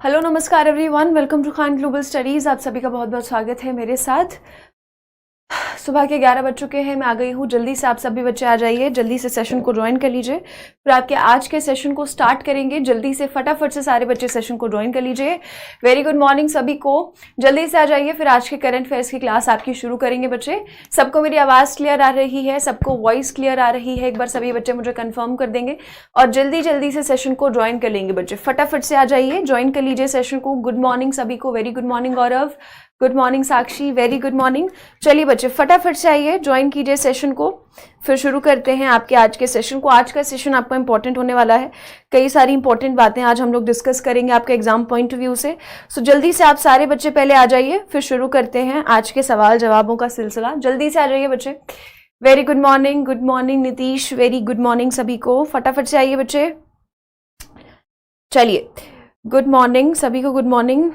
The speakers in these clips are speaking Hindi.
हेलो नमस्कार everyone, welcome to Khan Global Studies. आप सभी का बहुत बहुत स्वागत है मेरे साथ। सुबह के 11 बज चुके हैं, मैं आ गई हूँ। जल्दी से आप सभी बच्चे आ जाइए, जल्दी से सेशन को ज्वाइन कर लीजिए, फिर आपके आज के सेशन को स्टार्ट करेंगे। जल्दी से फटाफट से सारे बच्चे सेशन को ज्वाइन कर लीजिए। वेरी गुड मॉर्निंग सभी को, जल्दी से आ जाइए, फिर आज के करंट अफेयर्स की क्लास आपकी शुरू करेंगे बच्चे। सबको मेरी आवाज़ क्लियर आ रही है, सबको वॉइस क्लियर आ रही है? एक बार सभी बच्चे मुझे कन्फर्म कर देंगे और जल्दी जल्दी से सेशन को ज्वाइन कर लेंगे बच्चे। फटाफट से आ जाइए, ज्वाइन कर लीजिए सेशन को। गुड मॉर्निंग सभी को, वेरी गुड मॉर्निंग गौरव, गुड मॉर्निंग साक्षी, वेरी गुड मॉर्निंग। चलिए बच्चे फटाफट से आइए, ज्वाइन कीजिए सेशन को, फिर शुरू करते हैं आपके आज के सेशन को। आज का सेशन आपका इंपॉर्टेंट होने वाला है, कई सारी इंपॉर्टेंट बातें आज हम लोग डिस्कस करेंगे आपके एग्जाम पॉइंट ऑफ व्यू से। सो जल्दी से आप सारे बच्चे पहले आ जाइए, फिर शुरू करते हैं आज के सवाल जवाबों का सिलसिला। जल्दी से आ जाइए बच्चे। Very good morning Nitish, very good morning सभी को, फटाफट से आइए बच्चे। चलिए गुड मॉर्निंग सभी को, गुड मॉर्निंग।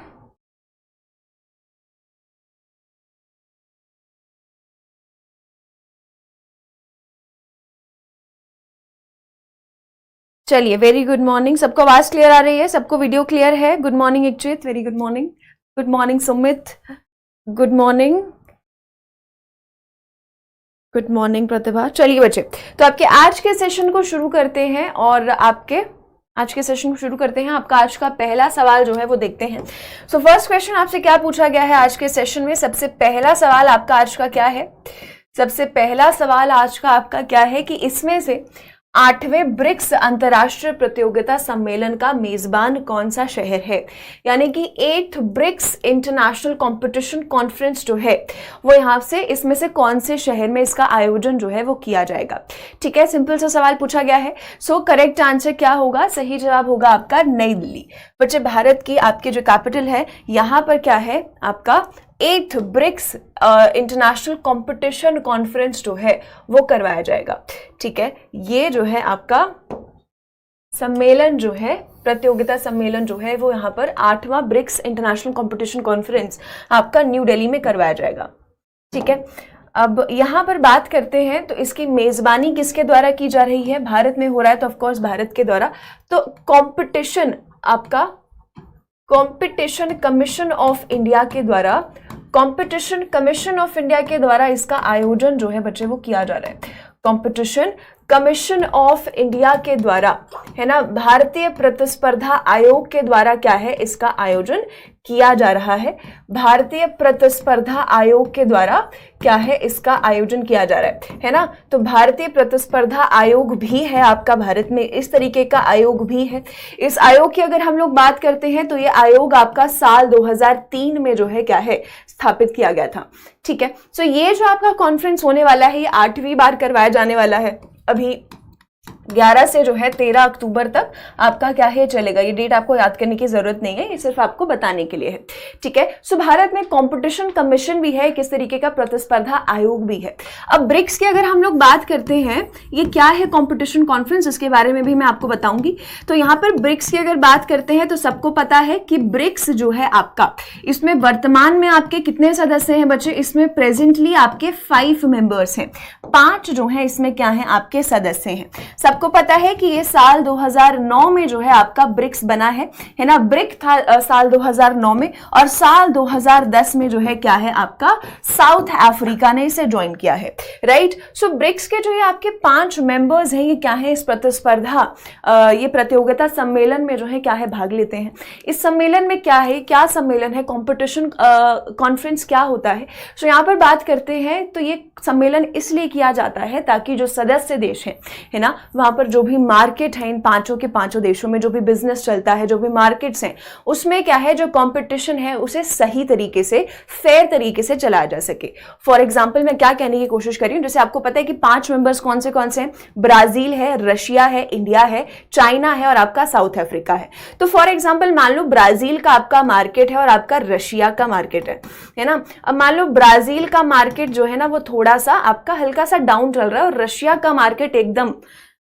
चलिए वेरी गुड मॉर्निंग, सबको आवाज क्लियर आ रही है, सबको वीडियो क्लियर है? Good morning Ikshit, very good morning. Good morning Sumit, good morning. Good morning Pratibha. चलिए बच्चे, तो आपके आज के सेशन को शुरू करते हैं और आपके आज के सेशन को शुरू करते हैं। आपका आज का पहला सवाल जो है वो देखते हैं। सो फर्स्ट क्वेश्चन आपसे क्या पूछा गया है आज के सेशन में? सबसे पहला सवाल आपका आज का क्या है? सबसे पहला सवाल आज का आपका क्या है कि इसमें से 8वें ब्रिक्स अंतर्राष्ट्रीय प्रतियोगिता सम्मेलन का मेजबान कौन सा शहर है? यानी कि 8th BRICS international competition conference जो है वो यहाँ से, इसमें से कौन से शहर में इसका आयोजन जो है वो किया जाएगा? ठीक है, सिंपल सा सवाल पूछा गया है। सो करेक्ट आंसर क्या होगा? सही जवाब होगा आपका नई दिल्ली। बच्चे भारत की आपकी जो कैपिटल है, यहाँ पर क्या है आपका 8th BRICS international competition conference जो है वो करवाया जाएगा। ठीक है, ये जो है आपका सम्मेलन जो है, प्रतियोगिता सम्मेलन जो है वो यहाँ पर 8वां ब्रिक्स इंटरनेशनल कंपटीशन कॉन्फ्रेंस आपका न्यू दिल्ली में करवाया जाएगा। ठीक है, अब यहाँ पर बात करते हैं तो इसकी मेजबानी किसके द्वारा की जा रही है? भारत में हो रहा है तो ऑफकोर्स भारत के द्वारा। तो कॉम्पिटिशन आपका कॉम्पिटिशन कमीशन ऑफ इंडिया के द्वारा, कॉम्पिटिशन कमीशन ऑफ इंडिया के द्वारा इसका आयोजन जो है बच्चे वो किया जा रहा है। कॉम्पिटिशन कमीशन ऑफ इंडिया के द्वारा, है ना, भारतीय प्रतिस्पर्धा आयोग के द्वारा क्या है इसका आयोजन किया जा रहा है। भारतीय प्रतिस्पर्धा आयोग के द्वारा क्या है इसका आयोजन किया जा रहा है ना। तो भारतीय प्रतिस्पर्धा आयोग भी है आपका भारत में, इस तरीके का आयोग भी है। इस आयोग की अगर हम लोग बात करते हैं तो ये आयोग आपका साल 2003 में जो है क्या है स्थापित किया गया था। ठीक है, सो ये जो आपका कॉन्फ्रेंस होने वाला है ये 8वीं बार करवाया जाने वाला है। अभी 11 से जो है 13 अक्टूबर तक आपका क्या है चलेगा। ये डेट आपको याद करने की जरूरत नहीं है, ये सिर्फ आपको बताने के लिए है। ठीक है, सो भारत में कंपटीशन कमीशन भी है, किस तरीके का प्रतिस्पर्धा आयोग भी है। अब ब्रिक्स की अगर हम लोग बात करते हैं, ये क्या है कंपटीशन कॉन्फ्रेंस, इसके बारे में भी मैं आपको बताऊंगी। तो यहाँ पर ब्रिक्स की अगर बात करते हैं तो सबको पता है कि ब्रिक्स जो है आपका, इसमें वर्तमान में आपके कितने सदस्य हैं बच्चे? इसमें प्रेजेंटली आपके 5 मेंबर्स हैं, 5 जो है इसमें क्या है आपके सदस्य हैं। सबको पता है कि ये साल 2009 में जो है आपका ब्रिक्स बना है ना। ब्रिक था साल 2009 में, और साल 2010 में जो है क्या है आपका साउथ अफ्रीका ने इसे ज्वाइन किया है। राइट, सो ब्रिक्स के जो ये आपके 5 मेंबर्स हैं, ये क्या है इस प्रतिस्पर्धा ये प्रतियोगिता सम्मेलन में जो है क्या है भाग लेते हैं। इस सम्मेलन में क्या है, क्या सम्मेलन है, कॉम्पिटिशन कॉन्फ्रेंस क्या होता है? सो यहाँ पर बात करते हैं तो ये सम्मेलन इसलिए किया जाता है ताकि जो सदस्य देश है ना, वहां पर जो भी मार्केट है, इन 5 के 5 देशों में जो भी बिजनेस चलता है, जो भी मार्केट्स हैं, उसमें क्या है जो कंपटीशन है उसे सही तरीके से, फेयर तरीके से चलाया जा सके। फॉर एग्जांपल मैं क्या कहने की कोशिश कर रही हूँ, जैसे आपको पता है कि 5 मेंबर्स कौन से हैं? ब्राजील है, रशिया है, इंडिया है, चाइना है और आपका साउथ अफ्रीका है। तो फॉर एग्जाम्पल मान लो ब्राजील का आपका मार्केट है और आपका रशिया का मार्केट है ना। अब मान लो ब्राजील का मार्केट जो है ना वो थोड़ा सा आपका हल्का सा डाउन चल रहा है और रशिया का मार्केट एकदम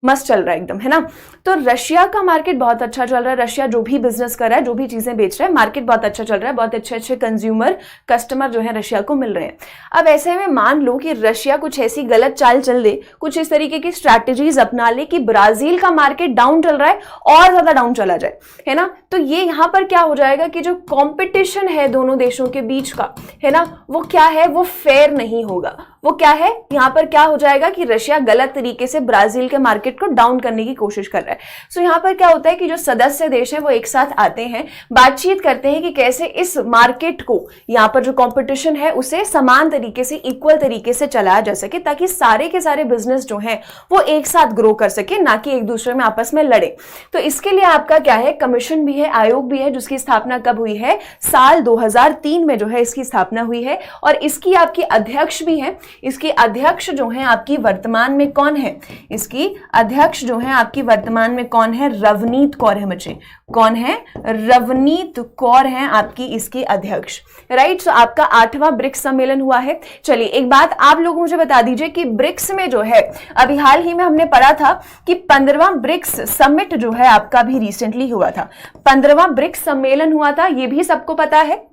मस्त चल रहा है एकदम, है ना। तो रशिया का मार्केट बहुत अच्छा चल रहा है, रशिया जो भी बिजनेस कर रहा है, जो भी चीजें बेच रहा है, मार्केट बहुत अच्छा चल रहा है, बहुत अच्छे अच्छे कंज्यूमर कस्टमर जो है रशिया को मिल रहे हैं। अब ऐसे में मान लो कि रशिया कुछ ऐसी गलत चाल चल दे, कुछ इस तरीके की स्ट्रैटेजीज अपना ले कि ब्राजील का मार्केट डाउन चल रहा है और ज्यादा डाउन चला जाए, है ना, तो ये यहां पर क्या हो जाएगा कि जो कॉम्पिटिशन है दोनों देशों के बीच का, है ना, वो क्या है, वो फेयर नहीं होगा। वो क्या है, यहां पर क्या हो जाएगा कि रशिया गलत तरीके से ब्राजील के मार्केट को डाउन करने की कोशिश कर रहा है। सो यहां पर क्या होता है कि जो सदस्य देश है वो एक साथ आते हैं, बातचीत करते हैं कि कैसे इस मार्केट को, यहां पर जो कंपटीशन है उसे समान तरीके से, इक्वल तरीके से चलाया जा सके, ताकि सारे के सारे बिजनेस जो है वो एक साथ ग्रो कर सके, ना कि एक दूसरे में आपस में लड़े। तो इसके लिए आपका क्या है, कमीशन भी है, आयोग भी है, जिसकी स्थापना कब हुई है, साल 2003 में जो है इसकी स्थापना हुई है। और इसकी आपकी अध्यक्ष भी है। इसकी अध्यक्ष जो है आपकी वर्तमान में कौन है, इसकी अध्यक्ष जो है आपकी वर्तमान में कौन है, रवनीत कौर है बच्चे। कौन है, रवनीत कौर है आपकी इसकी अध्यक्ष, राइट। सो आपका 8वां ब्रिक्स सम्मेलन हुआ है। चलिए एक बात आप लोग मुझे बता दीजिए कि ब्रिक्स में जो है अभी हाल ही में हमने पढ़ा था कि 15वां ब्रिक्स समिट जो है आपका भी रिसेंटली हुआ था, 15वां ब्रिक्स सम्मेलन हुआ था, ये भी सबको पता है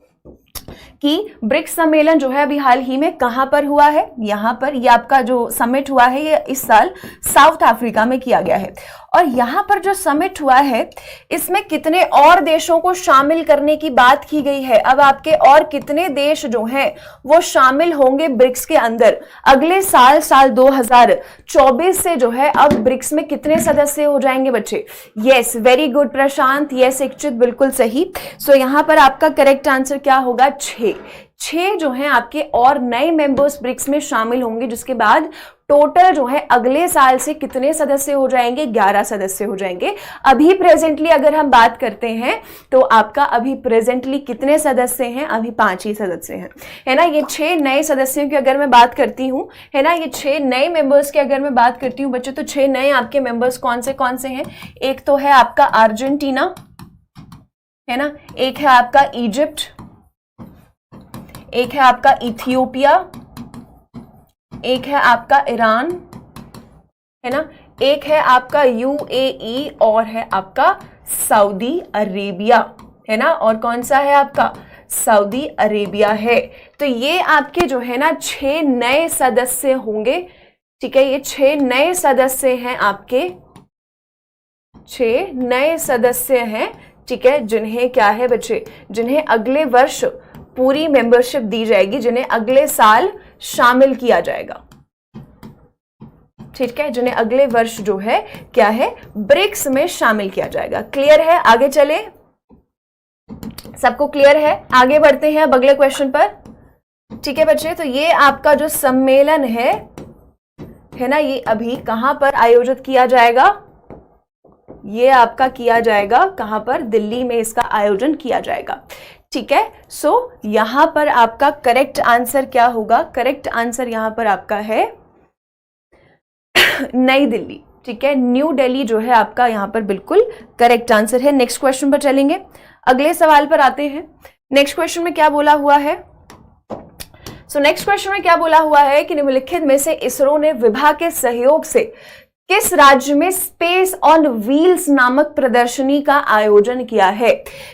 कि ब्रिक्स सम्मेलन जो है अभी हाल ही में कहां पर हुआ है, यहां पर, ये आपका जो समिट हुआ है ये इस साल साउथ अफ्रीका में किया गया है। और यहां पर जो समिट हुआ है इसमें कितने और देशों को शामिल करने की बात की गई है। अब आपके और कितने देश जो हैं वो शामिल होंगे ब्रिक्स के अंदर अगले साल, साल 2024 से जो है अब ब्रिक्स में कितने सदस्य हो जाएंगे बच्चे। यस, वेरी गुड प्रशांत, यस इच्छित, बिल्कुल सही। सो यहां पर आपका करेक्ट आंसर क्या होगा, 6 जो हैं आपके और नए मेंबर्स ब्रिक्स में शामिल होंगे, जिसके बाद टोटल जो है अगले साल से कितने सदस्य हो जाएंगे, 11 सदस्य हो जाएंगे। अभी प्रेजेंटली अगर हम बात करते हैं तो आपका अभी प्रेजेंटली कितने सदस्य हैं, अभी 5 ही सदस्य हैं, है ना। ये 6 नए सदस्यों की अगर मैं बात करती हूं, है ना, ये 6 नए मेंबर्स की अगर मैं बात करती हूं बच्चों, तो 6 नए आपके मेंबर्स कौन से हैं। एक तो है आपका अर्जेंटीना, है ना, एक है आपका इजिप्ट, एक है आपका इथियोपिया, एक है आपका ईरान, है ना, एक है आपका यूएई और है आपका सऊदी अरेबिया, है ना, और कौन सा है आपका, सऊदी अरेबिया है। तो ये आपके जो है ना 6 नए सदस्य होंगे, ठीक है, ये 6 नए सदस्य हैं आपके, 6 नए सदस्य हैं, ठीक है, जिन्हें क्या है बच्चे, जिन्हें अगले वर्ष पूरी मेंबरशिप दी जाएगी, जिन्हें अगले साल शामिल किया जाएगा, ठीक है, जिन्हें अगले वर्ष जो है क्या है ब्रिक्स में शामिल किया जाएगा। क्लियर है, आगे चले, सबको क्लियर है, आगे बढ़ते हैं अब अगले क्वेश्चन पर, ठीक है बच्चे। तो ये आपका जो सम्मेलन है ना, ये अभी कहां पर आयोजित किया जाएगा, ये आपका किया जाएगा कहां पर, दिल्ली में इसका आयोजन किया जाएगा, ठीक है। सो यहां पर आपका करेक्ट आंसर क्या होगा, करेक्ट आंसर यहां पर आपका है नई दिल्ली, ठीक है, न्यू दिल्ली जो है आपका यहां पर बिल्कुल करेक्ट आंसर है। नेक्स्ट क्वेश्चन पर चलेंगे, अगले सवाल पर आते हैं। नेक्स्ट क्वेश्चन में क्या बोला हुआ है, सो नेक्स्ट क्वेश्चन में क्या बोला हुआ है कि निम्नलिखित में से इसरो ने विभा के सहयोग से किस राज्य में स्पेस ऑन व्हील्स नामक प्रदर्शनी का आयोजन किया है।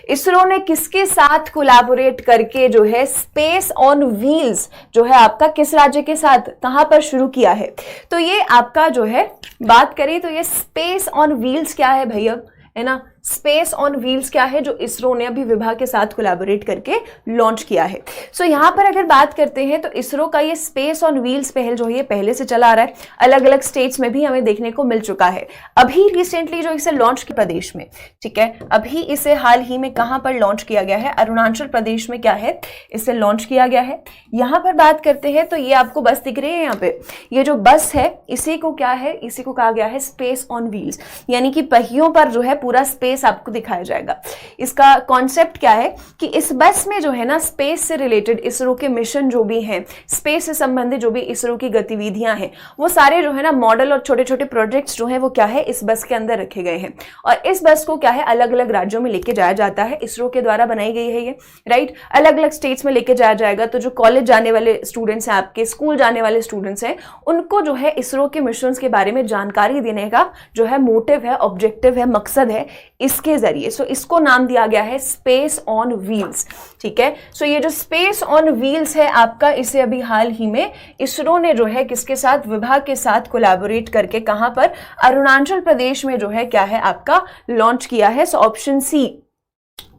इसरो ने किसके साथ कोलैबोरेट करके जो है स्पेस ऑन व्हील्स जो है आपका किस राज्य के साथ, कहां पर शुरू किया है। तो ये आपका जो है बात करें तो ये स्पेस ऑन व्हील्स क्या है भैया, है ना, स्पेस ऑन व्हील्स क्या है जो इसरो ने अभी विभा के साथ कोलैबोरेट करके लॉन्च किया है। सो यहां पर अगर बात करते हैं तो इसरो का ये स्पेस ऑन व्हील्स पहल जो है ये पहले से चला आ रहा है, अलग अलग स्टेट्स में भी हमें देखने को मिल चुका है। अभी रिसेंटली जो इसे लॉन्च किया प्रदेश में, ठीक है, अभी इसे हाल ही में कहां पर लॉन्च किया गया है, अरुणाचल प्रदेश में क्या है इसे लॉन्च किया गया है। यहां पर बात करते हैं तो ये आपको बस दिख रही है, यहाँ पे ये जो बस है इसी को क्या है, इसी को कहा गया है स्पेस ऑन व्हील्स, यानी कि पहियों पर जो है पूरा स्पेस स्पेस आपको दिखाया जाएगा। इसका कॉन्सेप्ट क्या है कि इस बस में जो है ना स्पेस से रिलेटेड इसरो के मिशन जो भी हैं, स्पेस से संबंधित जो भी इसरो की गतिविधियां हैं, वो सारे जो है ना मॉडल और छोटे छोटे प्रोजेक्ट्स जो हैं वो क्या है इस बस के अंदर रखे गए हैं। और इस बस को क्या है अलग अलग राज्यों में लेके जाया जाता है, इसरो के द्वारा बनाई गई है ये, राइट। अलग अलग स्टेट्स में लेके जाया जाएगा। तो जो कॉलेज जाने वाले स्टूडेंट्स हैं, आपके स्कूल जाने वाले स्टूडेंट्स हैं, उनको जो है इसरो के मिशंस के बारे में जानकारी देने का जो है मोटिव है, ऑब्जेक्टिव है, मकसद है इसके जरिए। सो इसको नाम दिया गया है स्पेस ऑन व्हील्स, ठीक है। सो ये जो स्पेस ऑन व्हील्स है आपका, इसे अभी हाल ही में इसरो ने जो है किसके साथ, विभाग के साथ कोलैबोरेट करके कहां पर, अरुणाचल प्रदेश में जो है क्या है आपका लॉन्च किया है। So option C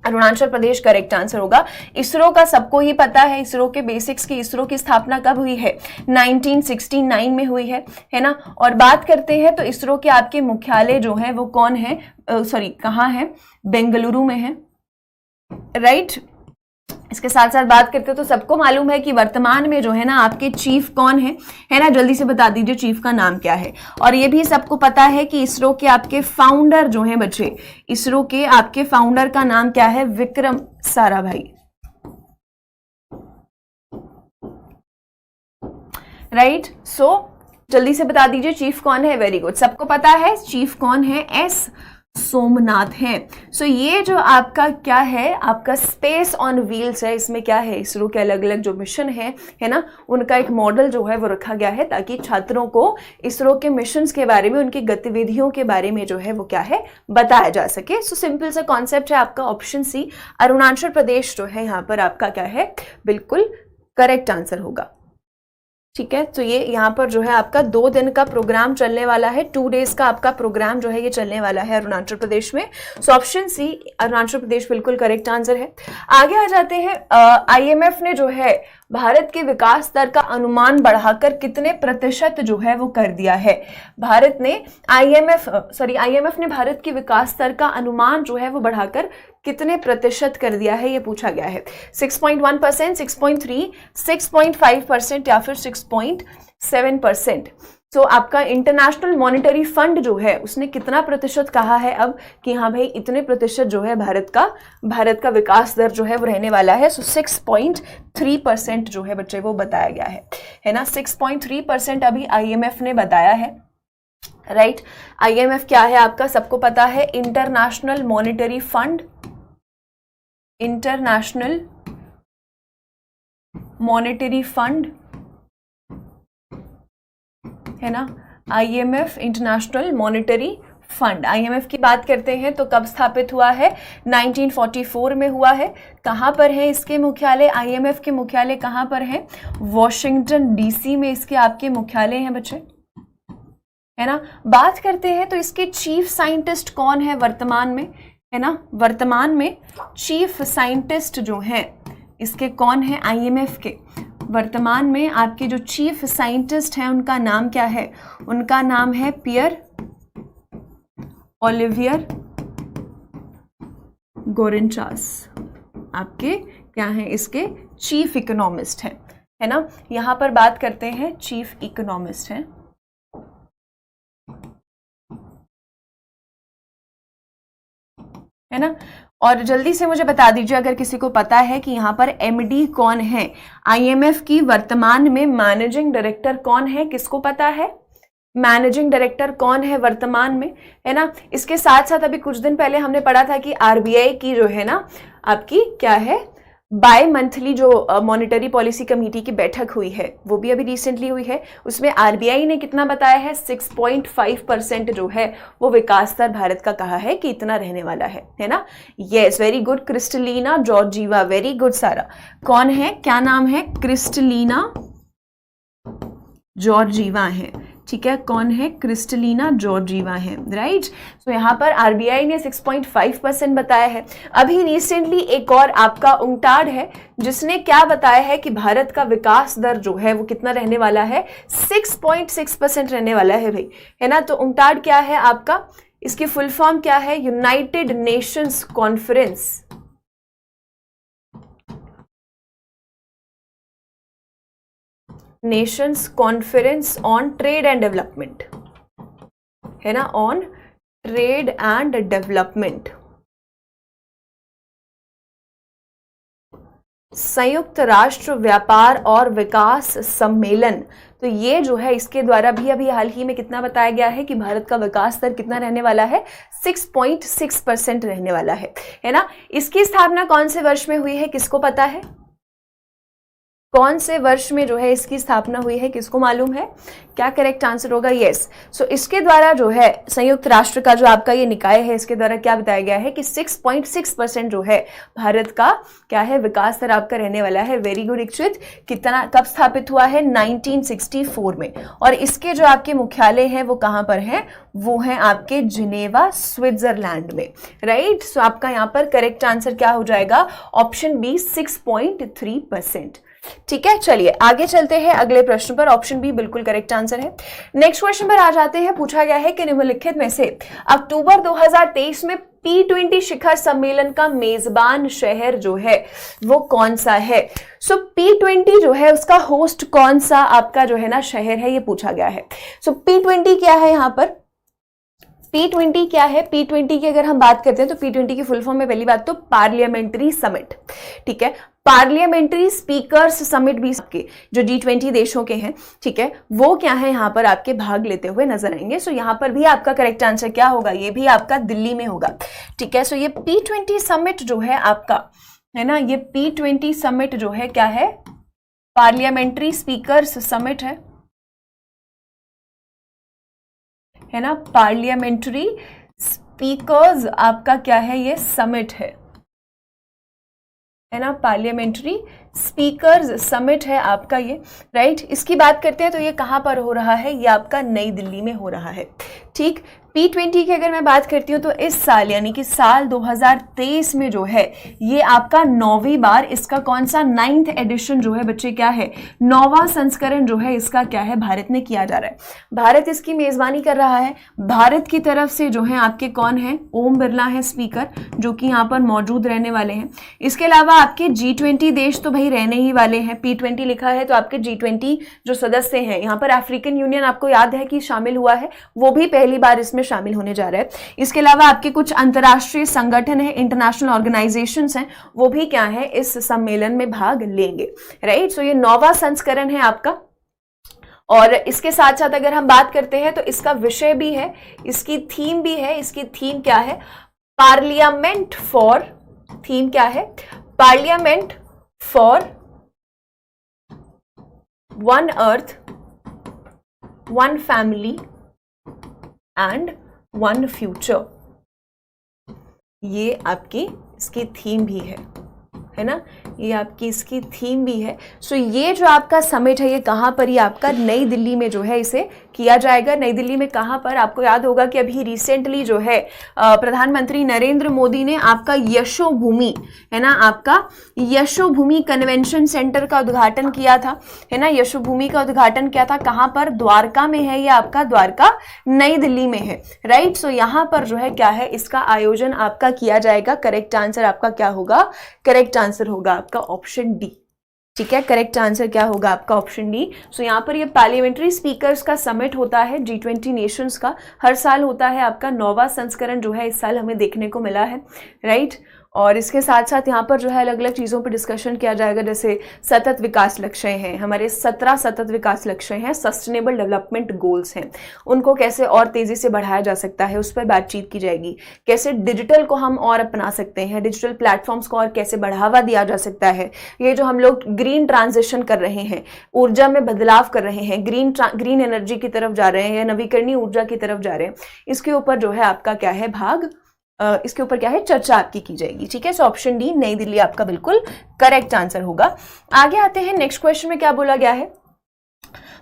Arunachal Pradesh correct answer होगा। इसरो का सबको ही पता है, इसरो के बेसिक्स की, इसरो की स्थापना कब हुई है, 1969 में हुई है ना। और बात करते हैं तो इसरो के आपके मुख्यालय जो है वो कौन है, कहाँ है, बेंगलुरु में है, राइट। इसके साथ साथ बात करते हैं तो सबको मालूम है कि वर्तमान में जो है ना आपके चीफ कौन है ना, जल्दी से बता दीजिए चीफ का नाम क्या है। और ये भी सबको पता है कि इसरो के आपके फाउंडर जो हैं बच्चे, इसरो के आपके फाउंडर का नाम क्या है, विक्रम साराभाई, राइट। सो जल्दी से बता दीजिए चीफ कौन है, वेरी गुड, सबको पता है चीफ कौन है, एस सोमनाथ हैं। सो ये जो आपका क्या है, आपका स्पेस ऑन व्हील्स है, इसमें क्या है, इसरो के अलग अलग जो मिशन है ना, उनका एक मॉडल जो है वो रखा गया है ताकि छात्रों को इसरो के मिशंस के बारे में, उनकी गतिविधियों के बारे में जो है वो क्या है बताया जा सके। सो सिंपल सा कॉन्सेप्ट है आपका, ऑप्शन सी अरुणाचल प्रदेश जो है यहाँ पर आपका क्या है, बिल्कुल करेक्ट आंसर होगा, ठीक है। तो ये यहाँ पर जो है आपका 2 दिन का प्रोग्राम चलने वाला है, 2 डेज का आपका प्रोग्राम जो है ये चलने वाला है अरुणाचल प्रदेश में। So option C Arunachal Pradesh बिल्कुल करेक्ट आंसर है। आगे आ जाते हैं, आईएमएफ ने जो है भारत के विकास दर का अनुमान बढ़ाकर कितने प्रतिशत जो है वो कर दिया है। भारत ने आईएमएफ ने भारत की विकास दर का अनुमान जो है वो बढ़ाकर कितने प्रतिशत कर दिया है, ये पूछा गया है। 6.1%, 6.3, 6.5% या फिर 6.7%। तो आपका इंटरनेशनल मॉनेटरी फंड जो है उसने कितना प्रतिशत कहा है अब कि हाँ भाई इतने प्रतिशत जो है भारत का विकास दर जो है वो रहने वाला है। सो 6.3% जो है बच्चे वो बताया गया है ना, 6.3% अभी आईएमएफ ने बताया है, राइट। आईएमएफ क्या है आपका, सबको पता है, international monetary fund, international monetary fund है ना, IMF international monetary fund. IMF की बात करते हैं तो कब स्थापित हुआ है, 1944 में हुआ है। कहाँ पर है इसके मुख्यालय, आईएमएफ के मुख्यालय कहाँ पर है, वॉशिंगटन डीसी में इसके आपके मुख्यालय हैं बच्चे, है ना। बात करते हैं तो इसके चीफ साइंटिस्ट कौन है वर्तमान में, है ना, वर्तमान में चीफ साइंटिस्ट जो हैं इसके कौन है, आईएमएफ के वर्तमान में आपके जो चीफ साइंटिस्ट हैं उनका नाम क्या है, उनका नाम है पियर ओलिवियर गोरेनचास, आपके क्या हैं इसके चीफ इकोनॉमिस्ट हैं, है ना। यहां पर बात करते हैं चीफ इकोनॉमिस्ट हैं, है ना। और जल्दी से मुझे बता दीजिए अगर किसी को पता है कि यहाँ पर एमडी कौन है, आईएमएफ की वर्तमान में मैनेजिंग डायरेक्टर कौन है, किसको पता है, मैनेजिंग डायरेक्टर कौन है वर्तमान में, है ना। इसके साथ साथ अभी कुछ दिन पहले हमने पढ़ा था कि आरबीआई की जो है ना आपकी क्या है, बाय मंथली जो मॉनेटरी पॉलिसी कमेटी की बैठक हुई है वो भी अभी रिसेंटली हुई है। उसमें आरबीआई ने कितना बताया है, 6.5% जो है वो विकास दर भारत का कहा है कि इतना रहने वाला है ना। Yes, very good Kristalina Georgieva, very good सारा। कौन है, क्या नाम है, क्रिस्टलीना जॉर्जीवा है, ठीक है। कौन है, क्रिस्टलीना जॉर्जीवा है, राइट। तो यहाँ पर आरबीआई ने 6.5% बताया है। अभी रिसेंटली एक और आपका उंगटाड है जिसने क्या बताया है कि भारत का विकास दर जो है वो कितना रहने वाला है, 6.6% रहने वाला है भाई, है ना। तो उंगटाड क्या है आपका, इसकी फुल फॉर्म क्या है, United Nations conference, Nations conference on trade and development, है ना, ऑन ट्रेड एंड डेवलपमेंट, संयुक्त राष्ट्र व्यापार और विकास सम्मेलन, तो ये जो है इसके द्वारा भी अभी हाल ही में कितना बताया गया है कि भारत का विकास दर कितना रहने वाला है, 6.6% रहने वाला है ना। इसकी स्थापना कौन से वर्ष में हुई है, किसको पता है? कौन से वर्ष में जो है इसकी स्थापना हुई है, किसको मालूम है? क्या करेक्ट आंसर होगा? यस। सो इसके द्वारा जो है संयुक्त राष्ट्र का जो आपका ये निकाय है, इसके द्वारा क्या बताया गया है कि 6.6% जो है भारत का क्या है, विकास दर आपका रहने वाला है। Very good Ikshit. कितना, कब स्थापित हुआ है? 1964 में। और इसके जो आपके मुख्यालय हैं वो कहां पर हैं? वो हैं आपके जिनेवा, स्विट्जरलैंड में, राइट। सो आपका यहां पर करेक्ट आंसर क्या हो जाएगा? Option B, 6.3%। ठीक है, चलिए आगे चलते हैं अगले प्रश्न पर। ऑप्शन बी बिल्कुल करेक्ट आंसर है। नेक्स्ट क्वेश्चन पर आ जाते हैं। पूछा गया है कि निम्नलिखित में से अक्टूबर 2023 में P20 शिखर सम्मेलन का मेजबान शहर जो है वो कौन सा है? सो P20 जो है उसका होस्ट कौन सा आपका जो है ना शहर है, ये पूछा गया है। सो P20 क्या है यहां पर? P20 क्या है? P20 की अगर हम बात करते हैं तो P20 की फुल फॉर्म में पहली बात तो पार्लियामेंट्री समिट, ठीक है। पार्लियामेंट्री स्पीकर्स समिट भी आपके जो G20 देशों के हैं, ठीक है, वो क्या है यहाँ पर आपके भाग लेते हुए नजर आएंगे। सो यहाँ पर भी आपका करेक्ट आंसर क्या होगा? ये भी आपका दिल्ली में होगा, ठीक है। सो ये P20 समिट जो है आपका, है ना, ये P20 समिट जो है क्या है? पार्लियामेंट्री स्पीकर्स समिट है ना। पार्लियामेंट्री स्पीकर्स आपका क्या है? ये समिट है ना। पार्लियामेंट्री स्पीकर्स समिट है आपका ये, राइट। इसकी बात करते हैं तो ये कहां पर हो रहा है? ये आपका नई दिल्ली में हो रहा है, ठीक। P20 की अगर मैं बात करती हूँ तो इस साल यानी कि साल 2023 में जो है ये आपका 9वीं बार, इसका कौन सा 9th एडिशन जो है बच्चे क्या है, 9वां संस्करण जो है इसका क्या है, भारत में किया जा रहा है। भारत इसकी मेजबानी कर रहा है। भारत की तरफ से जो है आपके कौन है? ओम बिरला है स्पीकर, जो कि यहाँ पर मौजूद रहने वाले हैं। इसके अलावा आपके G20 देश तो भाई रहने ही वाले हैं। P20 लिखा है तो आपके G20 जो सदस्य हैं, यहाँ पर अफ्रीकन यूनियन आपको याद है कि शामिल हुआ है, वो भी पहली बार इसमें शामिल होने जा रहा है। इसके अलावा आपके कुछ अंतरराष्ट्रीय संगठन है, इंटरनेशनल ऑर्गेनाइजेशंस हैं, वो भी क्या है इस सम्मेलन में भाग लेंगे, राइट। सो ये 9वां संस्करण है आपका। और इसके साथ साथ अगर हम बात करते हैं तो इसका विषय भी है, इसकी थीम भी है। इसकी थीम क्या है? पार्लियामेंट फॉर, थीम क्या है? Parliament for one earth, one family and one future, ये आपकी इसकी थीम भी है ना, ये आपकी इसकी थीम भी है। सो ये जो आपका समिट है ये कहाँ पर? ये आपका नई दिल्ली में जो है इसे किया जाएगा। नई दिल्ली में कहाँ पर? आपको याद होगा कि अभी रिसेंटली जो है प्रधानमंत्री नरेंद्र मोदी ने आपका यशोभूमि, है ना, आपका यशोभूमि कन्वेंशन सेंटर का उद्घाटन किया था, है ना। यशोभूमि का उद्घाटन किया था कहाँ पर? द्वारका में है। ये आपका द्वारका नई दिल्ली में है, राइट। सो यहाँ पर जो है क्या है, इसका आयोजन आपका किया जाएगा। करेक्ट आंसर आपका क्या होगा? करेक्ट आंसर होगा आपका ऑप्शन डी, ठीक है। करेक्ट आंसर क्या होगा आपका? Option D. सो यहाँ पर ये पार्लियामेंट्री स्पीकर्स का समिट होता है G20 नेशंस का, हर साल होता है। आपका 9वां संस्करण जो है इस साल हमें देखने को मिला है, राइट। और इसके साथ साथ यहाँ पर जो है अलग अलग चीज़ों पर डिस्कशन किया जाएगा, जैसे सतत विकास लक्ष्य हैं हमारे, 17 सतत विकास लक्ष्य हैं, सस्टेनेबल डेवलपमेंट गोल्स हैं, उनको कैसे और तेज़ी से बढ़ाया जा सकता है उस पर बातचीत की जाएगी। कैसे डिजिटल को हम और अपना सकते हैं, डिजिटल प्लेटफॉर्म्स को और कैसे बढ़ावा दिया जा सकता है। ये जो हम लोग ग्रीन ट्रांजिशन कर रहे हैं, ऊर्जा में बदलाव कर रहे हैं, ग्रीन एनर्जी की तरफ जा रहे हैं या नवीकरणीय ऊर्जा की तरफ जा रहे हैं, इसके ऊपर जो है आपका क्या है भाग, इसके ऊपर क्या है चर्चा आपकी की जाएगी, ठीक है। सो ऑप्शन डी नई दिल्ली आपका बिल्कुल करेक्ट आंसर होगा। आगे आते हैं नेक्स्ट क्वेश्चन में क्या बोला गया है?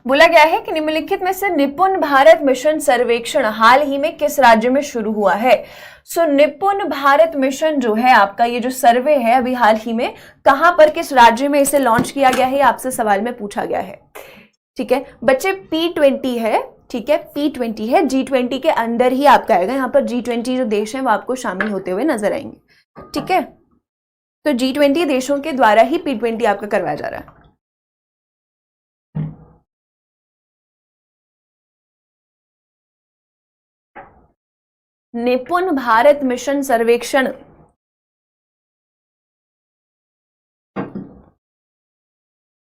बोला गया है कि निम्नलिखित में से निपुण भारत मिशन सर्वेक्षण हाल ही में किस राज्य में शुरू हुआ है? सो निपुण भारत मिशन जो है आपका, ये जो सर्वे है अभी हाल ही में कहां पर, किस राज्य में इसे लॉन्च किया गया है, आपसे सवाल में पूछा गया है, ठीक है बच्चे। P20 है, ठीक है, P20 है, G20 के अंदर ही आपका आएगा। यहाँ पर G20 जो देश हैं वो आपको शामिल होते हुए नजर आएंगे, ठीक है। तो G20 देशों के द्वारा ही P20 आपका करवाया जा रहा है। निपुण भारत मिशन सर्वेक्षण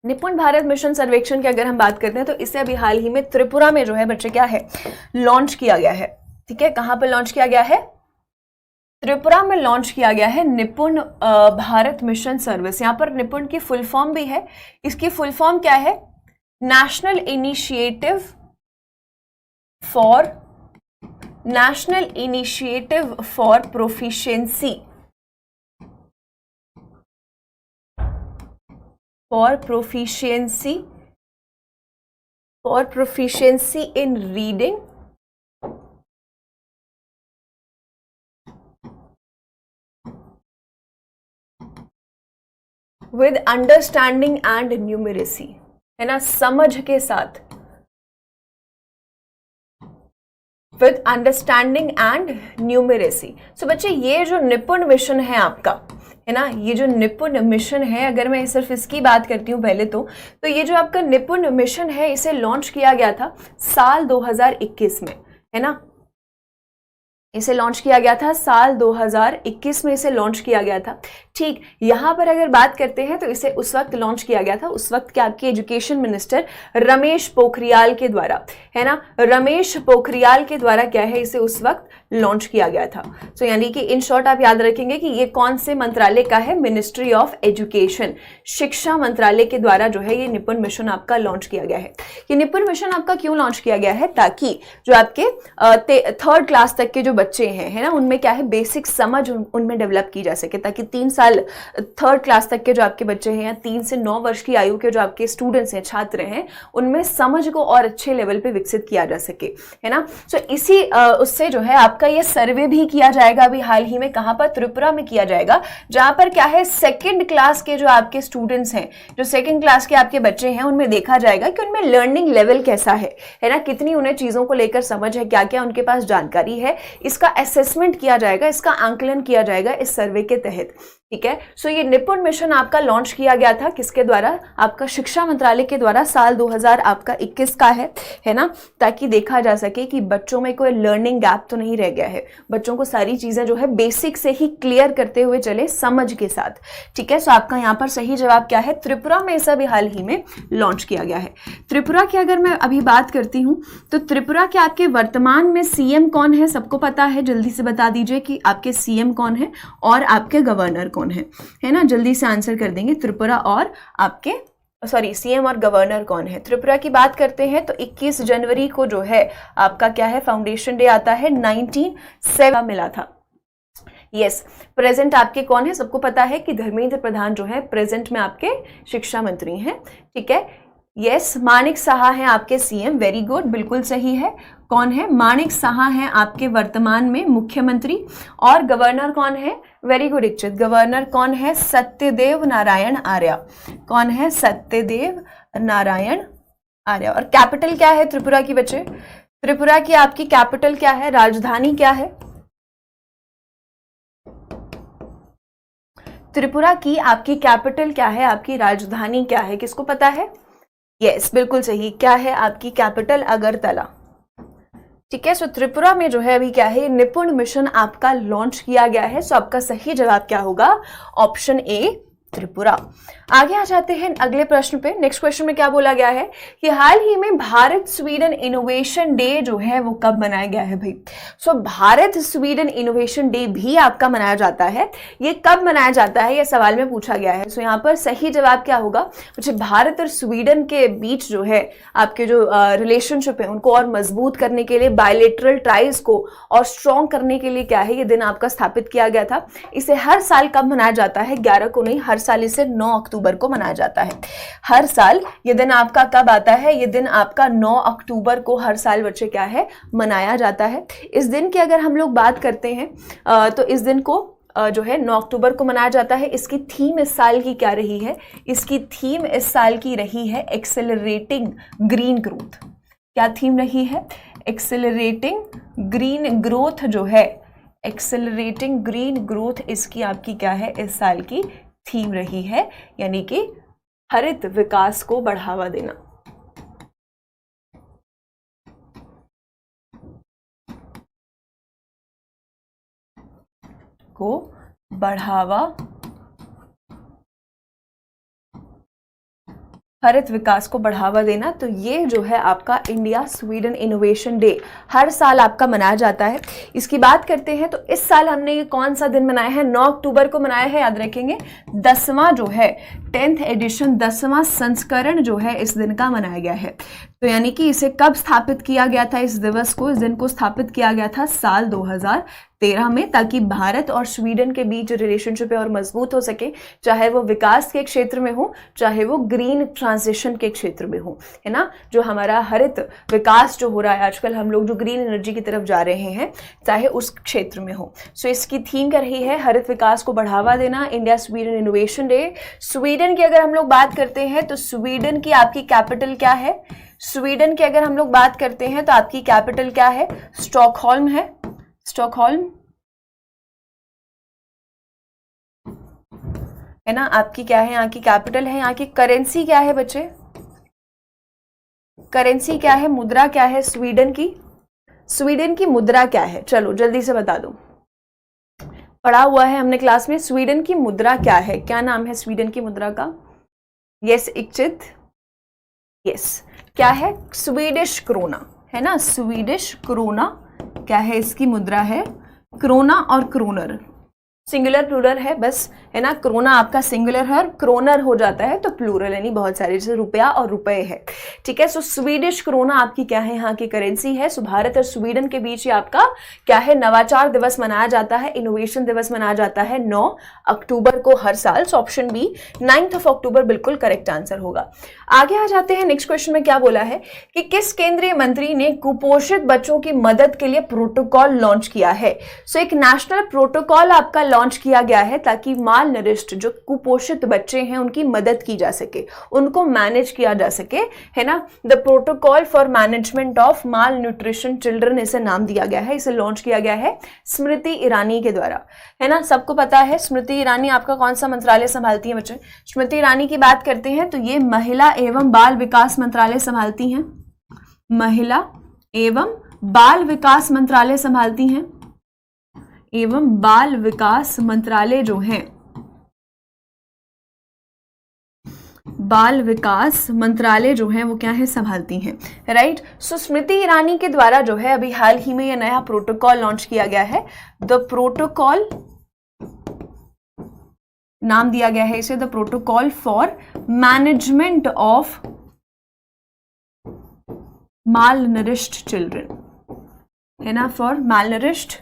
निपुण भारत मिशन सर्वेक्षण की अगर हम बात करते हैं तो इसे अभी हाल ही में त्रिपुरा में जो है बच्चे क्या है लॉन्च किया गया है। ठीक है, कहां पर लॉन्च किया गया है? त्रिपुरा में लॉन्च किया गया है निपुण भारत मिशन सर्विस। यहां पर निपुण की फुल फॉर्म भी है। इसकी फुल फॉर्म क्या है? National initiative for proficiency in reading, with understanding and numeracy, है ना, समझ के साथ, विद अंडरस्टैंडिंग एंड न्यूमरेसी। सो बच्चे ये जो निपुण मिशन है आपका, है ना, ये जो निपुण मिशन है, अगर मैं सिर्फ इसकी बात करती हूँ पहले तो ये जो आपका निपुण मिशन है इसे लॉन्च किया गया था साल 2021 में, है ना, इसे लॉन्च किया गया था साल 2021 में, इसे लॉन्च किया गया था। ठीक, यहां पर अगर बात करते हैं तो इसे उस वक्त लॉन्च किया गया था, उस वक्त के आपके एजुकेशन मिनिस्टर रमेश पोखरियाल के द्वारा, है ना, रमेश पोखरियाल के द्वारा क्या है इसे उस वक्त लॉन्च किया गया था। सो यानी कि इन शॉर्ट आप याद रखेंगे कि ये कौन से मंत्रालय का है? मिनिस्ट्री ऑफ एजुकेशन, शिक्षा मंत्रालय के द्वारा जो है ये निपुण मिशन आपका लॉन्च किया गया है। ये निपुण मिशन आपका क्यों लॉन्च किया गया है? ताकि जो आपके 3rd क्लास तक के जो बच्चे हैं, है ना, उनमें क्या है बेसिक समझ उनमें डेवलप की जा सके, ताकि 3 साल 3rd क्लास तक के जो आपके बच्चे हैं या 3 से 9 वर्ष की आयु के जो आपके स्टूडेंट्स हैं, छात्र हैं, उनमें समझ को और अच्छे लेवल पे विकसित किया जा सके, है ना। सो इसी उससे जो है आपका ये सर्वे भी किया जाएगा अभी हाल ही में, कहां पर? त्रिपुरा में किया जाएगा, जहां पर क्या है 2nd क्लास के जो आपके स्टूडेंट्स हैं, जो 2nd क्लास के आपके बच्चे हैं, उनमें देखा जाएगा कि उनमें लर्निंग लेवल कैसा है ना, कितनी उन्हें चीजों को लेकर समझ है, क्या क्या उनके पास जानकारी है, इसका असेसमेंट किया जाएगा, इसका आंकलन किया जाएगा इस सर्वे के तहत। ठीक है, सो ये निपुण मिशन आपका लॉन्च किया गया था किसके द्वारा? आपका शिक्षा मंत्रालय के द्वारा, साल 2021 का है ना, ताकि देखा जा सके कि बच्चों में कोई लर्निंग गैप तो नहीं रह गया है, बच्चों को सारी चीजें जो है बेसिक से ही क्लियर करते हुए चले समझ के साथ। ठीक है, सो आपका यहाँ पर सही जवाब क्या है? त्रिपुरा में इसे भी हाल ही में लॉन्च किया गया है। त्रिपुरा की अगर मैं अभी बात करती हूँ तो त्रिपुरा के आपके वर्तमान में सीएम कौन है? सबको पता है, जल्दी से बता दीजिए कि आपके सीएम कौन है और आपके गवर्नर कौन है ना, जल्दी से आंसर कर देंगे। त्रिपुरा और आपके सीएम और गवर्नर कौन है? त्रिपुरा की बात करते हैं तो 21 जनवरी को जो है आपका क्या है फाउंडेशन डे आता है, 1907 मिला था। यस, प्रेजेंट आपके कौन है? सबको पता है कि धर्मेंद्र प्रधान जो है प्रेजेंट में आपके शिक्षा मंत्री हैं। ठीक है, यस, माणिक साहा हैं आपके सीएम, वेरी गुड, बिल्कुल सही है। कौन है? माणिक साहा हैं आपके वर्तमान में मुख्यमंत्री। और गवर्नर कौन है? वेरी गुड इच्छित, गवर्नर कौन है? सत्यदेव नारायण आर्य। कौन है? सत्यदेव नारायण आर्य। और कैपिटल क्या है त्रिपुरा की बच्चे? त्रिपुरा की आपकी कैपिटल क्या है, राजधानी क्या है? त्रिपुरा की आपकी कैपिटल क्या है, आपकी राजधानी क्या है, किसको पता है? यस, बिल्कुल सही, क्या है आपकी कैपिटल? अगरतला। ठीक है, सो त्रिपुरा में जो है अभी क्या है निपुण मिशन आपका लॉन्च किया गया है। सो आपका सही जवाब क्या होगा? Option A, Tripura. आगे आ जाते हैं अगले प्रश्न पे। नेक्स्ट क्वेश्चन में क्या बोला गया है कि हाल ही में भारत स्वीडन इनोवेशन डे जो है वो कब मनाया गया है भाई? सो भारत स्वीडन इनोवेशन डे भी आपका मनाया जाता है। ये कब मनाया जाता है, ये सवाल में पूछा गया है। सो यहाँ पर सही जवाब क्या होगा? मुझे भारत और स्वीडन के बीच जो है आपके जो रिलेशनशिप है उनको और मजबूत करने के लिए, बायलेटरल टाइज को और स्ट्रॉन्ग करने के लिए क्या है ये दिन आपका स्थापित किया गया था। इसे हर साल कब मनाया जाता है? 11 को नहीं, हर साल इसे 9 अक्टूबर को मनाया जाता है। हर साल ये दिन आपका कब आता है? ये दिन आपका 9 अक्टूबर को हर साल बच्चे क्या है मनाया जाता है। इस दिन की अगर हम लोग बात करते हैं तो इस दिन को जो है 9 अक्टूबर को मनाया जाता है। इसकी थीम इस साल की क्या रही है? इसकी थीम इस साल की रही है एक्सेलरेटिंग ग्रीन ग्रोथ। क्या थीम रही है? एक्सेलरेटिंग ग्रीन ग्रोथ जो है, एक्सेलरेटिंग ग्रीन ग्रोथ इसकी आपकी क्या है इस साल की थीम रही है, यानी कि हरित विकास को बढ़ावा देना। को बढ़ावा हरित विकास को बढ़ावा देना, तो ये जो है आपका इंडिया स्वीडन इनोवेशन डे हर साल आपका मनाया जाता है। इसकी बात करते हैं तो इस साल हमने ये कौन सा दिन मनाया है, 9 अक्टूबर को मनाया है, याद रखेंगे। 10वां जो है 10th एडिशन, 10वां संस्करण जो है इस दिन का मनाया गया है। तो यानी कि इसे कब स्थापित किया गया था, इस दिवस को, इस दिन को स्थापित किया गया था साल 2013 में, ताकि भारत और स्वीडन के बीच जो रिलेशनशिप है और मजबूत हो सके, चाहे वो विकास के क्षेत्र में हो, चाहे वो ग्रीन ट्रांजिशन के क्षेत्र में हो, है ना। जो हमारा हरित विकास जो हो रहा है आजकल, हम लोग जो ग्रीन एनर्जी की तरफ जा रहे हैं, चाहे उस क्षेत्र में हो। सो इसकी थीम कर रही है हरित विकास को बढ़ावा देना, India Sweden innovation day. Sweden की अगर हम लोग बात करते हैं तो स्वीडन की आपकी कैपिटल क्या है, स्वीडन की अगर हम लोग बात करते हैं तो आपकी कैपिटल क्या है, स्टॉकहोल्म है, स्टॉकहोल्म, है ना। आपकी क्या है, यहाँ की कैपिटल है। यहाँ की करेंसी क्या है बच्चे, करेंसी क्या है, मुद्रा क्या है स्वीडन की, स्वीडन की मुद्रा क्या है, चलो जल्दी से बता दो, पढ़ा हुआ है हमने क्लास में। स्वीडन की मुद्रा क्या है, क्या नाम है स्वीडन की मुद्रा का? यस इच्छित, यस, क्या है, स्वीडिश क्रोना, है ना। स्वीडिश क्रोना क्या है, इसकी मुद्रा है। क्रोना और क्रोनर सिंगुलर प्लूरल है बस, है ना। क्रोना आपका सिंगुलर है और क्रोनर हो जाता है तो प्लूरल, यानी बहुत सारे, जैसे रुपया और रुपए है, ठीक है। सो स्वीडिश क्रोना आपकी क्या है, यहाँ की करेंसी है। सो भारत और स्वीडन के बीच ये आपका क्या है, नवाचार दिवस मनाया जाता है, इनोवेशन दिवस मनाया जाता है 9 अक्टूबर को हर साल। सो ऑप्शन बी 9 अक्टूबर बिल्कुल करेक्ट आंसर होगा। आगे आ जाते हैं, नेक्स्ट क्वेश्चन में क्या बोला है कि किस केंद्रीय मंत्री ने कुपोषित बच्चों की मदद के लिए प्रोटोकॉल लॉन्च किया है। सो एक नेशनल प्रोटोकॉल आपका लॉन्च किया गया है ताकि माल नरिष्ट जो कुपोषित बच्चे हैं उनकी मदद की जा सके, उनको मैनेज किया जा सके, है ना। The protocol for management of mall nutrition children इसे नाम दिया गया है, इसे लॉन्च किया गया है स्मृति ईरानी के द्वारा, है ना। सबको पता है स्मृति ईरानी आपका कौन सा मंत्रालय संभालती है बच्चे। स्मृति ईरानी की बात करते हैं तो ये महिला एवं बाल विकास मंत्रालय संभालती हैं, महिला एवं बाल विकास मंत्रालय संभालती हैं, एवं बाल विकास मंत्रालय जो है, बाल विकास मंत्रालय जो है वो क्या है, संभालती हैं, राइट। सो स्मृति ईरानी के द्वारा जो है अभी हाल ही में यह नया प्रोटोकॉल लॉन्च किया गया है। द प्रोटोकॉल नाम दिया गया है इसे, the protocol for management of mall nourished children, है ना, फॉर माल नरिश्ड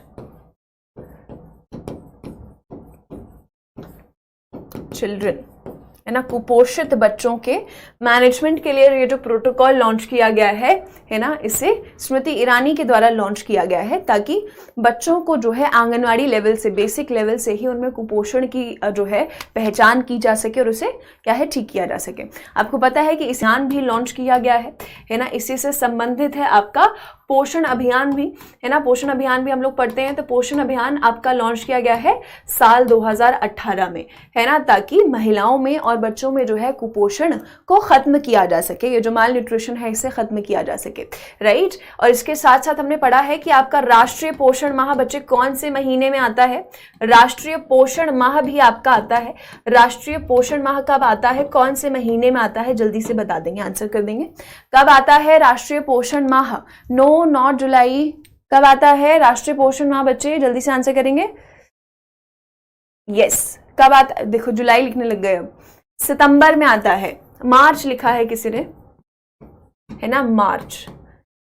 चिल्ड्रन, है ना, कुपोषित बच्चों के मैनेजमेंट के लिए ये जो प्रोटोकॉल लॉन्च किया गया है ना, इसे स्मृति ईरानी के द्वारा लॉन्च किया गया है ताकि बच्चों को जो है आंगनवाड़ी लेवल से, बेसिक लेवल से ही उनमें कुपोषण की जो है पहचान की जा सके और उसे क्या है, ठीक किया जा सके। आपको पता है कि इस अभियान भी लॉन्च किया गया है ना, इसी से संबंधित है आपका पोषण अभियान भी, है ना। पोषण अभियान भी हम लोग पढ़ते हैं, तो पोषण अभियान आपका लॉन्च किया गया है साल 2018 में, है ना, ताकि महिलाओं में और बच्चों में जो है कुपोषण को खत्म किया जा सके, ये जो माल न्यूट्रिशन है इसे खत्म किया जा सके, राइट। और इसके साथ साथ हमने पढ़ा है कि आपका राष्ट्रीय पोषण माह बच्चे कौन से महीने में आता है, राष्ट्रीय पोषण माह भी आपका आता है। राष्ट्रीय पोषण माह कब आता है, कौन से महीने में आता है, जल्दी से बता देंगे, आंसर कर देंगे। कब आता है राष्ट्रीय पोषण माह, नो नॉट जुलाई, कब आता है राष्ट्रीय पोषण माह बच्चे, जल्दी से आंसर करेंगे। यस, कब आता, देखो जुलाई लिखने लग गए, अब सितंबर में आता है, मार्च लिखा है किसी ने, है ना, मार्च।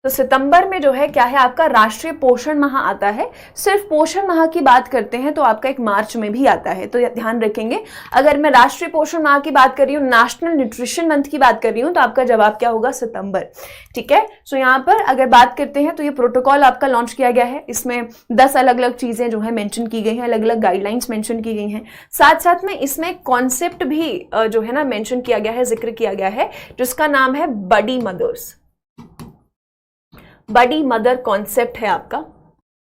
तो सितंबर में जो है क्या है आपका राष्ट्रीय पोषण माह आता है। सिर्फ पोषण माह की बात करते हैं तो आपका एक मार्च में भी आता है, तो ध्यान रखेंगे। अगर मैं राष्ट्रीय पोषण माह की बात कर रही हूँ, नेशनल न्यूट्रिशन मंथ की बात कर रही हूँ, तो आपका जवाब क्या होगा, सितंबर, ठीक है। सो यहाँ पर अगर बात करते हैं तो ये प्रोटोकॉल आपका लॉन्च किया गया है, इसमें 10 अलग अलग चीजें जो है मेंशन की गई हैं, अलग अलग गाइडलाइंस मेंशन की गई हैं। साथ साथ में इसमें कॉन्सेप्ट भी जो है ना मेंशन किया गया है, जिक्र किया गया है, जिसका नाम है बडी मदर्स, बडी मदर कॉन्सेप्ट है आपका,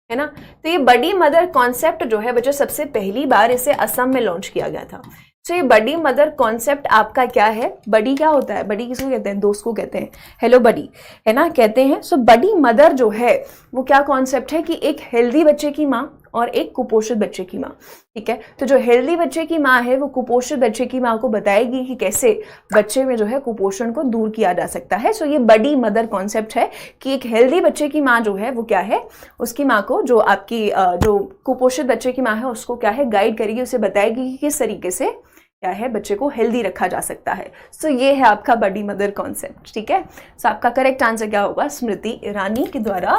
है ना। तो ये बडी मदर कॉन्सेप्ट जो है बच्चों सबसे पहली बार इसे असम में लॉन्च किया गया था। तो ये बडी मदर कॉन्सेप्ट आपका क्या है, बडी क्या होता है, बडी किसको कहते हैं, दोस्त को कहते हैं, हेलो बडी, है ना, कहते हैं। सो बडी मदर जो है वो क्या कॉन्सेप्ट है कि एक हेल्दी बच्चे की माँ और एक कुपोषित बच्चे की माँ। ठीक है, तो जो हेल्दी बच्चे की माँ है वो कुपोषित बच्चे की माँ को बताएगी कि कैसे बच्चे में जो है कुपोषण को दूर किया जा सकता है। सो ये बड़ी मदर कॉन्सेप्ट है कि एक हेल्दी बच्चे की माँ जो है वो क्या है, उसकी माँ को, जो आपकी जो कुपोषित बच्चे की माँ है उसको क्या है गाइड करेगी, उसे बताएगी कि किस तरीके से क्या है बच्चे को हेल्दी रखा जा सकता है। सो ये है आपका बड़ी मदर कॉन्सेप्ट। ठीक है, सो आपका करेक्ट आंसर क्या होगा, स्मृति ईरानी के द्वारा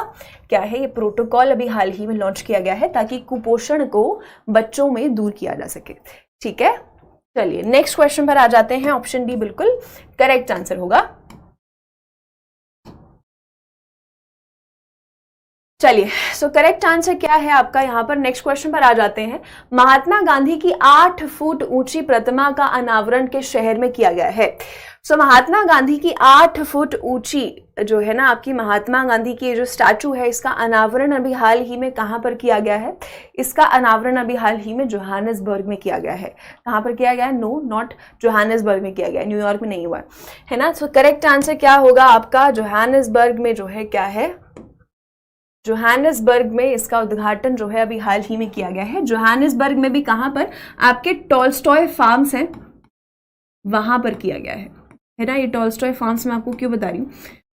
क्या है ये प्रोटोकॉल अभी हाल ही में लॉन्च किया गया है ताकि कुपोषण को बच्चों में दूर किया जा सके। ठीक है, चलिए नेक्स्ट क्वेश्चन पर आ जाते हैं। ऑप्शन डी बिल्कुल करेक्ट आंसर होगा। चलिए, सो करेक्ट आंसर क्या है आपका, यहां पर नेक्स्ट क्वेश्चन पर आ जाते हैं। महात्मा गांधी की 8 फुट ऊंची प्रतिमा का अनावरण किस शहर में किया गया है? सो महात्मा गांधी की 8 फुट ऊंची जो है ना आपकी महात्मा गांधी की जो स्टैचू है, इसका अनावरण अभी हाल ही में कहां पर किया गया है? इसका अनावरण अभी हाल ही में जोहानिसबर्ग में किया गया है। कहां पर किया गया है? नो, नॉट जोहानिसबर्ग में किया गया है, न्यूयॉर्क में नहीं हुआ है ना। सो करेक्ट आंसर क्या होगा आपका, जोहानिसबर्ग में जो है क्या है, जोहानिसबर्ग में इसका उद्घाटन जो है अभी हाल ही में किया गया है। जोहानिसबर्ग में भी कहां पर, आपके टॉल्स्टॉय फार्म्स हैं वहां पर किया गया है ना। ये टॉल्स्टॉय फार्म्स मैं आपको क्यों बता रही हूँ,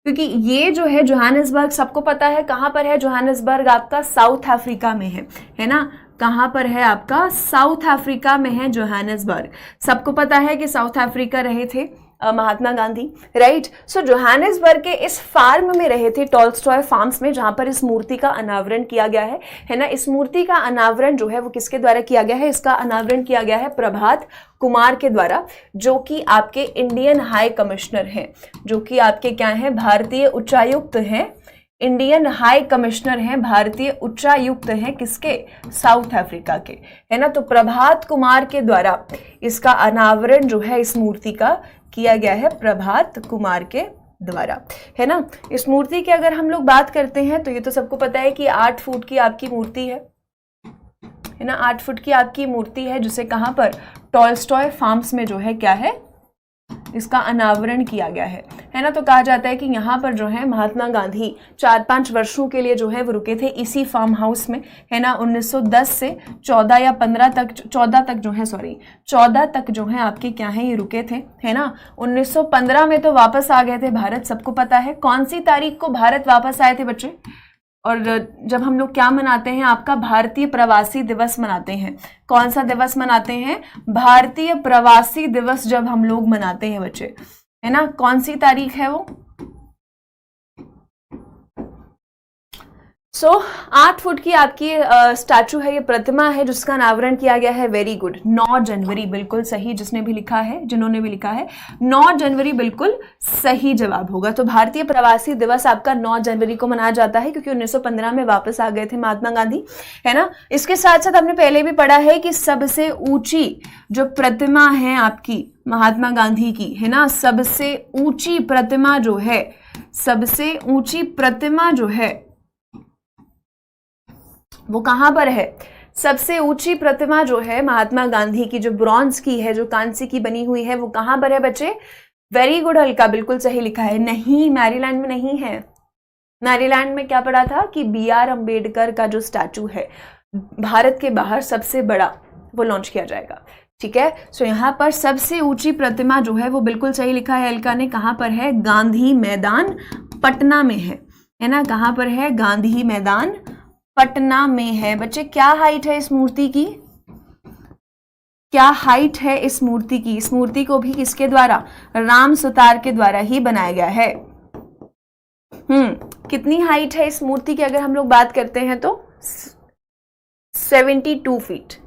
क्योंकि ये जो है जोहानिसबर्ग सबको पता है कहां पर है। जोहानिसबर्ग आपका साउथ अफ्रीका में है ना। कहां पर है आपका, साउथ अफ्रीका में है जोहानिसबर्ग। सबको पता है कि साउथ अफ्रीका रहे थे महात्मा गांधी, राइट। सो जोहानिसबर्ग के इस फार्म में रहे थे, टॉल्स्टॉय फार्म्स में, जहां पर इस मूर्ति का अनावरण किया गया है ना। इस मूर्ति का अनावरण जो है वो किसके द्वारा किया गया है? इसका अनावरण किया गया है प्रभात कुमार के द्वारा, जो कि आपके इंडियन हाई कमिश्नर हैं, जो कि आपके क्या हैं, भारतीय उच्चायुक्त हैं, इंडियन हाई कमिश्नर हैं, भारतीय उच्चायुक्त हैं, किसके? साउथ अफ्रीका के, है ना। तो प्रभात कुमार के द्वारा इसका अनावरण जो है इस मूर्ति का किया गया है, प्रभात कुमार के द्वारा, है ना। इस मूर्ति की अगर हम लोग बात करते हैं तो ये तो सबको पता है कि 8 फुट की आपकी मूर्ति है ना। 8 फुट की आपकी मूर्ति है जिसे कहां पर, टॉल्स्टॉय फार्म्स में जो है क्या है, इसका अनावरण किया गया है ना। तो कहा जाता है कि यहाँ पर जो है महात्मा गांधी 4-5 वर्षों के लिए जो है वो रुके थे इसी फार्म हाउस में, है ना। 1910 से 14 या 15 तक, 14 तक जो है, सॉरी 14 तक जो है आपके क्या है ये रुके थे, है ना। 1915 में तो वापस आ गए थे भारत, सबको पता है। कौन सी तारीख को भारत वापस आए थे बच्चे? और जब हम लोग क्या मनाते हैं, आपका भारतीय प्रवासी दिवस मनाते हैं। कौन सा दिवस मनाते हैं? भारतीय प्रवासी दिवस जब हम लोग मनाते हैं बच्चे, है ना। कौन सी तारीख है वो? सो 8 फुट की आपकी स्टैचू है, ये प्रतिमा है जिसका अनावरण किया गया है। वेरी गुड, 9 जनवरी, बिल्कुल सही। जिसने भी लिखा है, जिन्होंने भी लिखा है 9 जनवरी बिल्कुल सही जवाब होगा। तो भारतीय प्रवासी दिवस आपका 9 जनवरी को मनाया जाता है क्योंकि 1915 में वापस आ गए थे महात्मा गांधी, है ना। इसके साथ साथ हमने पहले भी पढ़ा है कि सबसे ऊंची जो प्रतिमा है आपकी महात्मा गांधी की, है ना, सबसे ऊंची प्रतिमा जो है, सबसे ऊंची प्रतिमा जो है वो कहां पर है? सबसे ऊंची प्रतिमा जो है महात्मा गांधी की, जो ब्रॉन्ज की है, जो कांस्य की बनी हुई है, वो कहां पर है बच्चे? वेरी गुड हल्का, बिल्कुल सही लिखा है। नहीं, मैरीलैंड में नहीं है। मैरीलैंड में क्या पढ़ा था कि BR अम्बेडकर का जो स्टैचू है भारत के बाहर सबसे बड़ा, वो लॉन्च किया जाएगा। ठीक है, सो यहाँ पर सबसे ऊंची प्रतिमा जो है वो बिल्कुल सही लिखा है अलका ने। कहां पर है? गांधी मैदान पटना में है ना। कहां पर है? गांधी मैदान पटना में है। बच्चे क्या हाइट है इस मूर्ति की? क्या हाइट है इस मूर्ति की? इस मूर्ति को भी किसके द्वारा? राम सुतार के द्वारा ही बनाया गया है। कितनी हाइट है इस मूर्ति की अगर हम लोग बात करते हैं तो 72 फीट।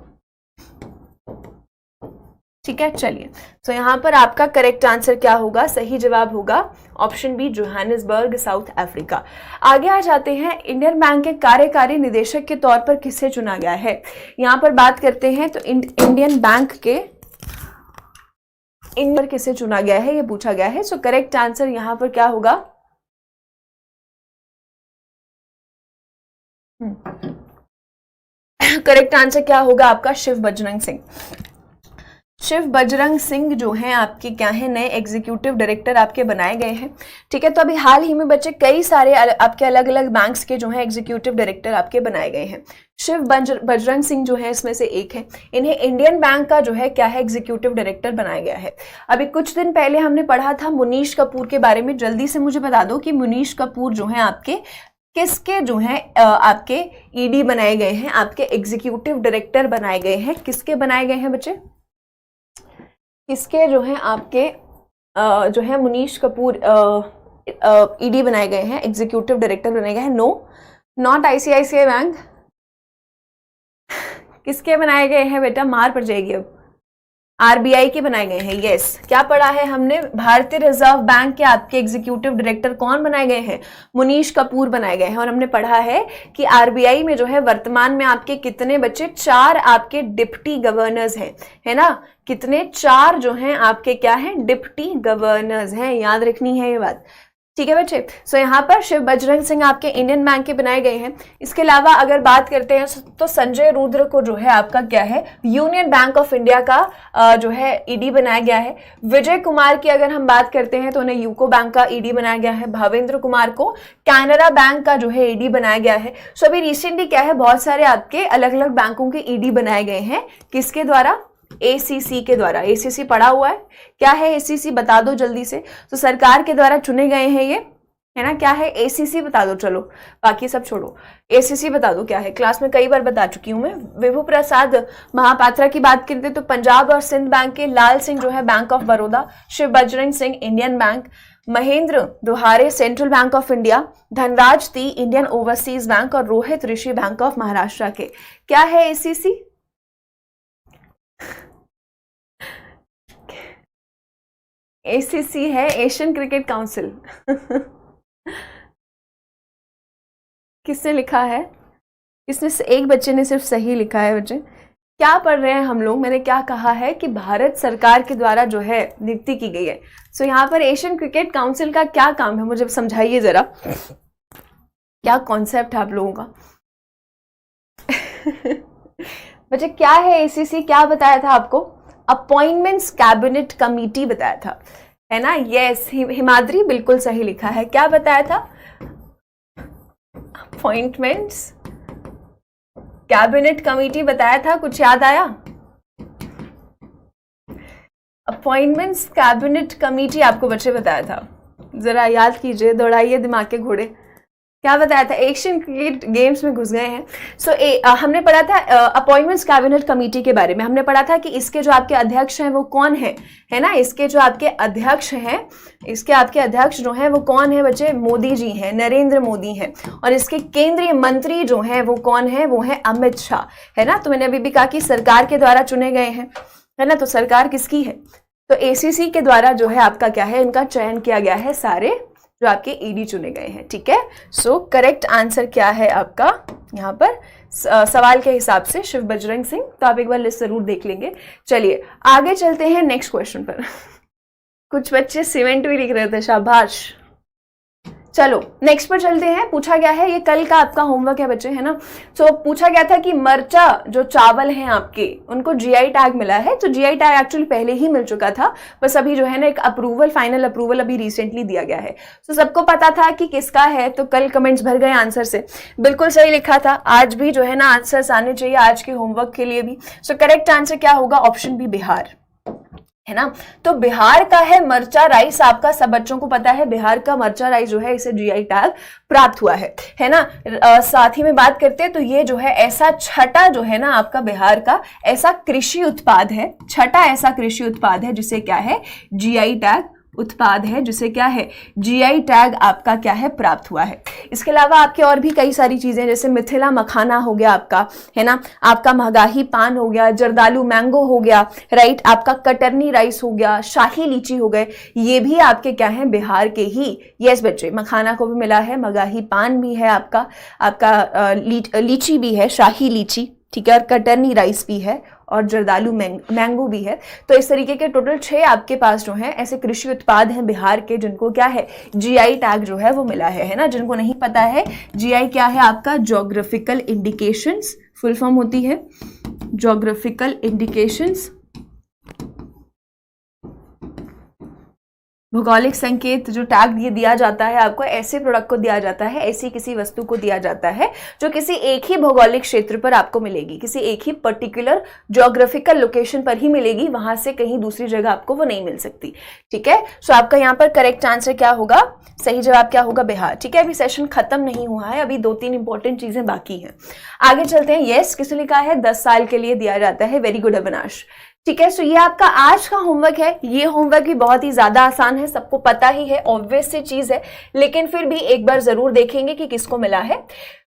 ठीक है, चलिए। तो यहां पर आपका करेक्ट आंसर क्या होगा? सही जवाब होगा option B, Johannesburg, South Africa. आगे आ जाते हैं, इंडियन बैंक के कार्यकारी निदेशक के तौर पर किसे चुना गया है? यहां पर बात करते हैं तो इंडियन बैंक के पर किसे चुना गया है ये पूछा गया है। सो करेक्ट आंसर यहां पर क्या होगा? करेक्ट आंसर क्या होगा आपका? शिव बजरंग सिंह। शिव बजरंग सिंह जो हैं आपके क्या हैं, नए एग्जीक्यूटिव डायरेक्टर आपके बनाए गए हैं। ठीक है, तो अभी हाल ही में बच्चे कई सारे आपके अलग अलग बैंक्स के जो हैं एग्जीक्यूटिव डायरेक्टर आपके बनाए गए हैं। शिव बजरंग सिंह जो है इसमें से एक है। इन्हें इंडियन बैंक का जो है क्या है, एग्जीक्यूटिव डायरेक्टर बनाया गया है। अभी कुछ दिन पहले हमने पढ़ा था मुनीश कपूर के बारे में। जल्दी से मुझे बता दो कि मुनीश कपूर जो है आपके किसके जो है आपके ईडी बनाए गए हैं, आपके एग्जीक्यूटिव डायरेक्टर बनाए गए हैं। किसके बनाए गए हैं बच्चे, किसके जो है आपके जो है मुनीश कपूर ईडी बनाए गए हैं, एग्जीक्यूटिव डायरेक्टर बनाए गए हैं। No, not ICICI bank. किसके बनाए गए हैं बेटा, मार पड़ जाएगी अब, आरबीआई के बनाए गए हैं। यस, क्या पढ़ा है हमने, भारतीय रिजर्व बैंक के आपके एग्जीक्यूटिव डायरेक्टर कौन बनाए गए हैं, मुनीश कपूर बनाए गए हैं। और हमने पढ़ा है कि आरबीआई में जो है वर्तमान में आपके कितने बच्चे, 4 आपके डिप्टी गवर्नर्स हैं, है ना। कितने, 4 जो हैं आपके क्या हैं, डिप्टी गवर्नर्स हैं। याद रखनी है ये बात, ठीक है बच्चे। सो यहाँ पर शिव बजरंग सिंह आपके इंडियन बैंक के बनाए गए हैं। इसके अलावा अगर बात करते हैं तो संजय रुद्र को जो है आपका क्या है, यूनियन बैंक ऑफ इंडिया का जो है ईडी बनाया गया है। विजय कुमार की अगर हम बात करते हैं तो उन्हें यूको बैंक का ईडी बनाया गया है। भावेंद्र कुमार को कैनरा बैंक का जो है ईडी बनाया गया है। सो अभी रिसेंटली क्या है, बहुत सारे आपके अलग अलग बैंकों के ईडी बनाए गए हैं। किसके द्वारा, एसीसी के द्वारा। एसीसी पढ़ा हुआ है, क्या है एसीसी बता दो जल्दी से। तो सरकार के द्वारा चुने गए हैं ये, है ना। क्या है एसीसी बता दो, चलो बाकी सब छोड़ो, एसीसी बता दो क्या है। क्लास में कई बार बता चुकी हूं मैं। विभू प्रसाद महापात्रा की बात करते तो पंजाब और सिंध बैंक के, लाल सिंह जो है bank of Baroda, Shiv Bajrang Singh Indian bank, Mahendra Dohare central bank of India, Dhanraj ती इंडियन ओवरसीज बैंक और रोहित ऋषि बैंक ऑफ महाराष्ट्र के। क्या है एसीसी, एसीसी है एशियन क्रिकेट काउंसिल। किसने लिखा है, इसमें से एक बच्चे ने सिर्फ सही लिखा है। बच्चे क्या पढ़ रहे हैं हम लोग, मैंने क्या कहा है कि भारत सरकार के द्वारा जो है नियुक्ति की गई है। सो यहाँ पर एशियन क्रिकेट काउंसिल का क्या काम है, मुझे समझाइए जरा, क्या कॉन्सेप्ट है आप लोगों का। बच्चे क्या है एसीसी, क्या बताया था आपको, अपॉइंटमेंट्स कैबिनेट कमिटी बताया था, है ना। यस, हिमाद्री बिल्कुल सही लिखा है। क्या बताया था, अपॉइंटमेंट्स कैबिनेट कमिटी बताया था। कुछ याद आया, अपॉइंटमेंट्स कैबिनेट कमिटी आपको बच्चे बताया था, जरा याद कीजिए, दौड़ाइए दिमाग के घोड़े। क्या बताया था, एशियन क्रिकेट गेम्स में घुस गए हैं। सो हमने पढ़ा था अपॉइंटमेंट्स कैबिनेट कमेटी के बारे में। हमने पढ़ा था कि इसके जो आपके अध्यक्ष हैं वो कौन है ना। इसके जो आपके अध्यक्ष हैं, इसके आपके अध्यक्ष जो हैं वो कौन है बच्चे, मोदी जी हैं, नरेंद्र मोदी हैं। और इसके केंद्रीय मंत्री जो हैं वो कौन है, वो है अमित शाह, है ना। तो मैंने अभी भी कहा कि सरकार के द्वारा चुने गए हैं, है ना। तो सरकार किसकी है, तो एसीसी के द्वारा जो है आपका क्या है, इनका चयन किया गया है, सारे जो आपके ईडी चुने गए हैं, ठीक है। सो करेक्ट आंसर क्या है आपका यहाँ पर सवाल के हिसाब से, शिव बजरंग सिंह। तो आप एक बार लिस्ट जरूर देख लेंगे। चलिए आगे चलते हैं नेक्स्ट क्वेश्चन पर। कुछ बच्चे सीमेंट भी लिख रहे थे, शाबाश। चलो नेक्स्ट पर चलते हैं। पूछा गया है, ये कल का आपका होमवर्क है बच्चे, है ना। तो पूछा गया था कि मर्चा जो चावल हैं आपके, उनको जीआई टैग मिला है। तो जीआई टैग एक्चुअली पहले ही मिल चुका था, बस अभी जो है ना एक अप्रूवल, फाइनल अप्रूवल अभी रिसेंटली दिया गया है। तो सबको पता था कि किसका है, तो कल कमेंट्स भर गए आंसर से, बिल्कुल सही लिखा था। आज भी जो है ना आंसर्स आने चाहिए आज के होमवर्क के लिए भी। सो करेक्ट आंसर क्या होगा, ऑप्शन बी बिहार, है ना। तो बिहार का है मर्चा राइस, आपका सब बच्चों को पता है बिहार का मर्चा राइस जो है इसे जीआई टैग प्राप्त हुआ है ना। साथ ही में बात करते हैं तो ये जो है ऐसा छठा जो है ना आपका बिहार का ऐसा कृषि उत्पाद है, छठा ऐसा कृषि उत्पाद है जिसे क्या है, जीआई टैग उत्पाद है, जिसे क्या है, जीआई टैग आपका क्या है, प्राप्त हुआ है। इसके अलावा आपके और भी कई सारी चीजें, जैसे मिथिला मखाना हो गया आपका, है ना, आपका महगाही पान हो गया, जर्दालू मैंगो हो गया, राइट, आपका कटरनी राइस हो गया, शाही लीची हो गए, ये भी आपके क्या है, बिहार के ही। यस बच्चे, मखाना को भी मिला है, मगाही पान भी है आपका लीची भी है, शाही लीची, ठीक है, और कटरनी राइस भी है, और जर्दालू मैंगो भी है। तो इस तरीके के टोटल 6 आपके पास जो हैं ऐसे कृषि उत्पाद हैं बिहार के, जिनको क्या है, जीआई टैग जो है वो मिला है ना। जिनको नहीं पता है जीआई क्या है आपका, ज्योग्राफिकल इंडिकेशंस, फुल फॉर्म होती है ज्योग्राफिकल इंडिकेशंस, भौगोलिक संकेत जो टैग ये दिया जाता है आपको, ऐसे प्रोडक्ट को दिया जाता है, ऐसी किसी वस्तु को दिया जाता है जो किसी एक ही भौगोलिक क्षेत्र पर आपको मिलेगी, किसी एक ही पर्टिकुलर ज्योग्राफिकल लोकेशन पर ही मिलेगी, वहां से कहीं दूसरी जगह आपको वो नहीं मिल सकती। ठीक है, सो आपका यहाँ पर करेक्ट आंसर क्या होगा, सही जवाब क्या होगा, बिहार। ठीक है, अभी सेशन खत्म नहीं हुआ है, अभी 2-3 इंपॉर्टेंट चीजें बाकी हैं। आगे चलते हैं। यस, किसने लिखा है, 10 साल के लिए दिया जाता है। Very good Avinash. ठीक है, सो ये आपका आज का होमवर्क है। ये होमवर्क भी बहुत ही ज्यादा आसान है, सबको पता ही है, ऑब्वियस सी चीज है, लेकिन फिर भी एक बार जरूर देखेंगे कि किसको मिला है।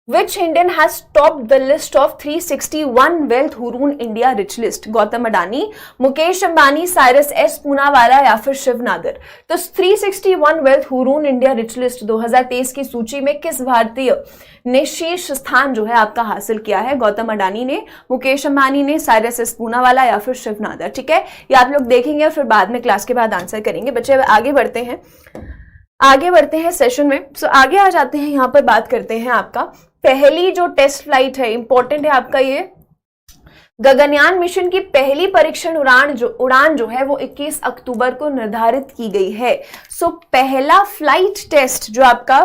Which Indian has topped the list of 361 wealth hurun India rich list? Gautam Adani, Mukesh Ambani, Cyrus S Poonawalla या फिर शिव नादर। तो 361 wealth Hurun India rich list 2023 की सूची में किस भारतीय ने शीर्ष स्थान जो है आपका हासिल किया है? गौतम अडानी ने, मुकेश अंबानी ने, साइरस एस पूनावाला या फिर शिव नादर। ठीक है, ये आप लोग देखेंगे और फिर बाद में क्लास के बाद आंसर करेंगे। बच्चे आगे बढ़ते हैं सेशन में। सो आगे आ जाते हैं, यहाँ पर बात करते हैं आपका पहली जो टेस्ट फ्लाइट है, इंपॉर्टेंट है आपका ये गगनयान मिशन की पहली परीक्षण उड़ान जो है वो 21 अक्टूबर को निर्धारित की गई है। सो पहला फ्लाइट टेस्ट जो आपका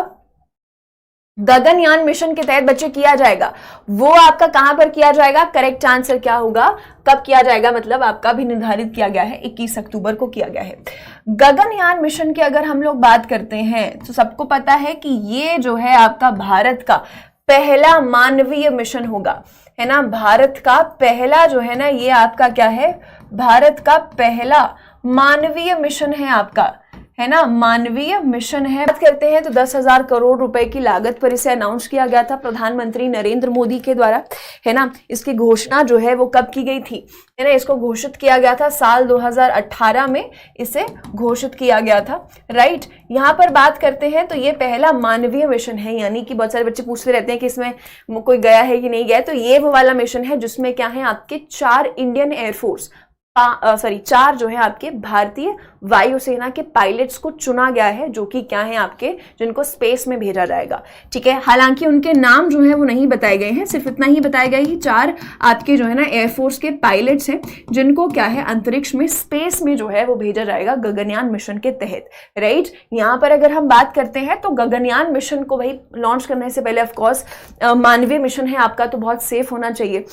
गगनयान मिशन के तहत बच्चे किया जाएगा, वो आपका कहां पर किया जाएगा? करेक्ट आंसर क्या होगा, कब किया जाएगा, मतलब आपका भी निर्धारित किया गया है, 21 अक्टूबर को किया गया है। गगनयान मिशन की अगर हम लोग बात करते हैं तो सबको पता है कि ये जो है आपका भारत का पहला मानवीय मिशन होगा, है ना। भारत का पहला जो है ना, ये आपका क्या है, भारत का पहला मानवीय मिशन है आपका, है ना, मानवीय मिशन है। बात करते हैं तो 10,000 करोड़ रुपए की लागत पर इसे अनाउंस किया गया था प्रधानमंत्री नरेंद्र मोदी के द्वारा, है ना। इसकी घोषणा जो है वो कब की गई थी, है ना, इसको घोषित किया गया था साल 2018 में, इसे घोषित किया गया था, राइट। यहाँ पर बात करते हैं तो ये पहला मानवीय मिशन है, यानी कि बहुत सारे बच्चे पूछते रहते हैं कि इसमें कोई गया है कि नहीं गया, तो ये वो वाला मिशन है जिसमें क्या है आपके 4 इंडियन एयरफोर्स 4 जो है आपके भारतीय वायुसेना के पायलट्स को चुना गया है, जो कि क्या है आपके, जिनको स्पेस में भेजा जाएगा। ठीक है, हालांकि उनके नाम जो है वो नहीं बताए गए हैं, सिर्फ इतना ही बताया गया है 4 आपके जो है ना एयरफोर्स के पायलट्स हैं जिनको क्या है अंतरिक्ष में, स्पेस में जो है वो भेजा जाएगा गगनयान मिशन के तहत, राइट। यहाँ पर अगर हम बात करते हैं तो गगनयान मिशन को भाई लॉन्च करने से पहले ऑफकोर्स मानवीय मिशन है आपका, तो बहुत सेफ होना चाहिए,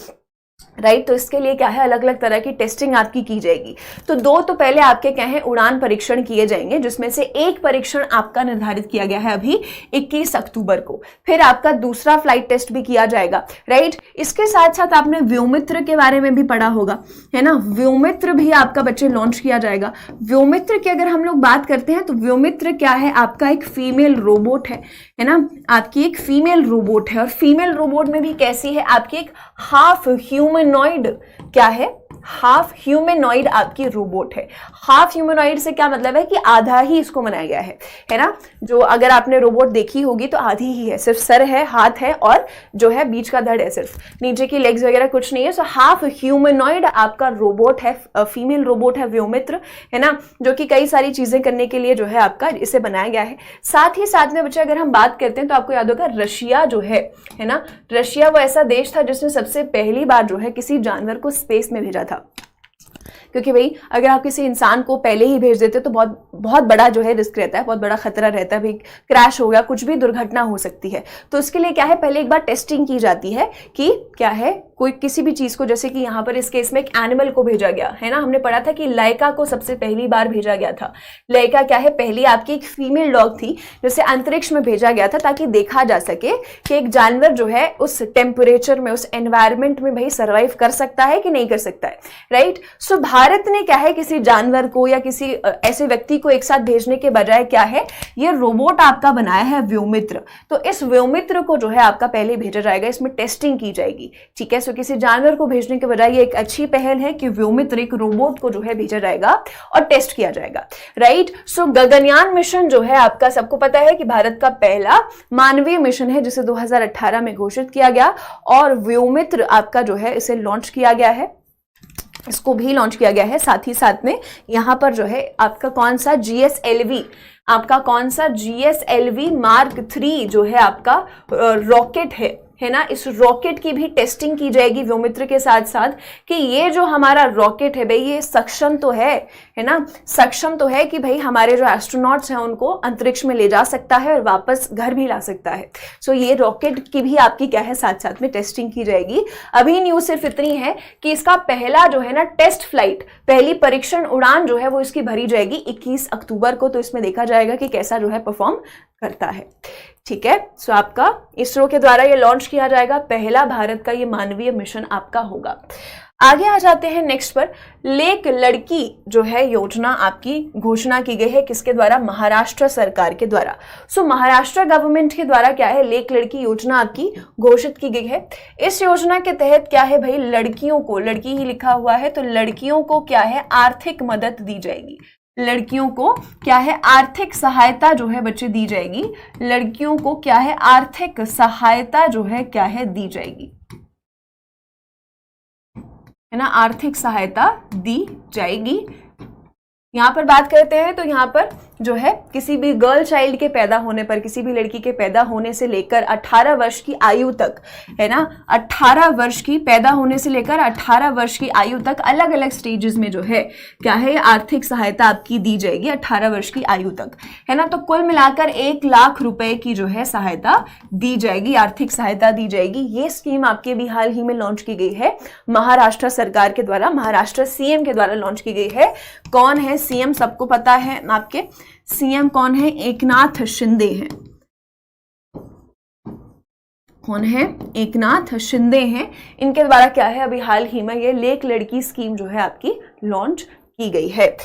राइट। तो इसके लिए क्या है, अलग अलग तरह की टेस्टिंग आपकी की जाएगी। तो 2 तो पहले आपके क्या है उड़ान परीक्षण किए जाएंगे, जिसमें से एक परीक्षण आपका निर्धारित किया गया है अभी 21 अक्टूबर को, फिर आपका दूसरा फ्लाइट टेस्ट भी किया जाएगा, राइट। इसके साथ साथ आपने व्योमित्र के बारे में भी पढ़ा होगा, है ना, व्योमित्र भी आपका बच्चे लॉन्च किया जाएगा। व्योमित्र की अगर हम लोग बात करते हैं तो व्योमित्र क्या है, आपका एक फीमेल रोबोट है ना, आपकी एक फीमेल रोबोट है, और फीमेल रोबोट में भी कैसी है, आपकी एक हाफ ह्यूमनॉइड, क्या है, हाफ ह्यूमनॉइड आपकी रोबोट है। हाफ ह्यूमनॉइड से क्या मतलब है कि आधा ही इसको बनाया गया है ना। जो अगर आपने रोबोट देखी होगी तो आधी ही है, सिर्फ सर है, हाथ है और जो है बीच का धड़ है, सिर्फ नीचे की लेग्स वगैरह कुछ नहीं है। सो हाफ ह्यूमनॉइड आपका रोबोट है, फीमेल रोबोट है व्योमित्र, है ना, जो कि कई सारी चीजें करने के लिए जो है आपका इसे बनाया गया है। साथ ही साथ में बच्चे अगर हम बात करते हैं तो आपको याद होगा रशिया जो है ना, रशिया वो ऐसा देश था जिसने सबसे पहली बार जो है किसी जानवर को स्पेस में भेजा था, क्योंकि भाई अगर आप किसी इंसान को पहले ही भेज देते तो बहुत बड़ा जो है रिस्क रहता है, बहुत बड़ा खतरा रहता है, भाई क्रैश हो गया, कुछ भी दुर्घटना हो सकती है। तो उसके लिए क्या है, पहले एक बार टेस्टिंग की जाती है कि क्या है, कोई किसी भी चीज को, जैसे कि यहाँ पर इस केस में एक एनिमल को भेजा गया है ना, हमने पढ़ा था कि लाइका को सबसे पहली बार भेजा गया था। लाइका क्या है, पहली आपकी एक फीमेल डॉग थी जिसे अंतरिक्ष में भेजा गया था ताकि देखा जा सके कि एक जानवर जो है उस टेम्परेचर में, उस एनवायरमेंट में भाई सर्वाइव कर सकता है कि नहीं कर सकता है, राइट। सो भारत ने क्या है किसी जानवर को या किसी ऐसे व्यक्ति को एक साथ भेजने के बजाय क्या है, ये रोबोट आपका बनाया है व्योमित्र। तो इस व्योमित्र को जो है आपका पहले भेजा जाएगा, इसमें टेस्टिंग की जाएगी, ठीक है। सो किसी जानवर को भेजने के बजाय ये एक अच्छी पहल है कि व्योमित्र एक रोबोट को जो है भेजा जाएगा और टेस्ट किया जाएगा, राइट। सो गगनयान मिशन जो है आपका, सबको पता है कि भारत का पहला मानवीय मिशन है जिसे 2018 में घोषित किया गया, और व्योमित्र आपका जो है इसे लॉन्च किया गया है, इसको भी लॉन्च किया गया है। साथ ही साथ में यहाँ पर जो है आपका कौन सा GSLV, आपका कौन सा GSLV Mark 3 जो है आपका रॉकेट है ना, इस रॉकेट की भी टेस्टिंग की जाएगी व्योमित्र के साथ साथ कि ये जो हमारा रॉकेट है भाई ये सक्षम तो है ना, सक्षम तो है कि भाई हमारे जो एस्ट्रोनॉट्स हैं उनको अंतरिक्ष में ले जा सकता है और वापस घर भी ला सकता है। सो ये रॉकेट की भी आपकी क्या है साथ साथ में टेस्टिंग की जाएगी। अभी न्यूज सिर्फ इतनी है कि इसका पहला जो है ना टेस्ट फ्लाइट, पहली परीक्षण उड़ान जो है वो इसकी भरी जाएगी 21 अक्टूबर को। तो इसमें देखा जाएगा कि कैसा जो है परफॉर्म करता है। ठीक है, सो आपका इसरो के द्वारा ये लॉन्च किया जाएगा, पहला भारत का ये मानवीय मिशन आपका होगा। आगे आ जाते हैं नेक्स्ट पर, लेक लड़की जो है योजना आपकी घोषणा की गई है किसके द्वारा, महाराष्ट्र सरकार के द्वारा। सो महाराष्ट्र गवर्नमेंट के द्वारा क्या है लेक लड़की योजना आपकी घोषित की गई है। इस योजना के तहत क्या है भाई, लड़कियों को, लड़की ही लिखा हुआ है तो लड़कियों को क्या है आर्थिक मदद दी जाएगी, लड़कियों को क्या है आर्थिक सहायता जो है बच्चे दी जाएगी, लड़कियों को क्या है आर्थिक सहायता जो है क्या है दी जाएगी, है ना, आर्थिक सहायता दी जाएगी। यहां पर बात करते हैं तो यहां पर जो है किसी भी गर्ल चाइल्ड के पैदा होने पर, किसी भी लड़की के पैदा होने से लेकर 18 वर्ष की आयु तक, है ना, 18 वर्ष की पैदा होने से लेकर 18 वर्ष की आयु तक अलग अलग स्टेजेस में जो है क्या है आर्थिक सहायता आपकी दी जाएगी 18 वर्ष की आयु तक, है ना। तो कुल मिलाकर 1 लाख रुपए की जो है सहायता दी जाएगी, आर्थिक सहायता दी जाएगी। ये स्कीम आपके भी हाल ही में लॉन्च की गई है महाराष्ट्र सरकार के द्वारा, महाराष्ट्र सीएम के द्वारा लॉन्च की गई है। कौन है सीएम, सबको पता है आपके सीएम कौन है, एकनाथ शिंदे हैं। कौन है, एकनाथ शिंदे हैं। इनके द्वारा क्या है अभी हाल ही में ये लेक लड़की स्कीम जो है आपकी लॉन्च की गई है।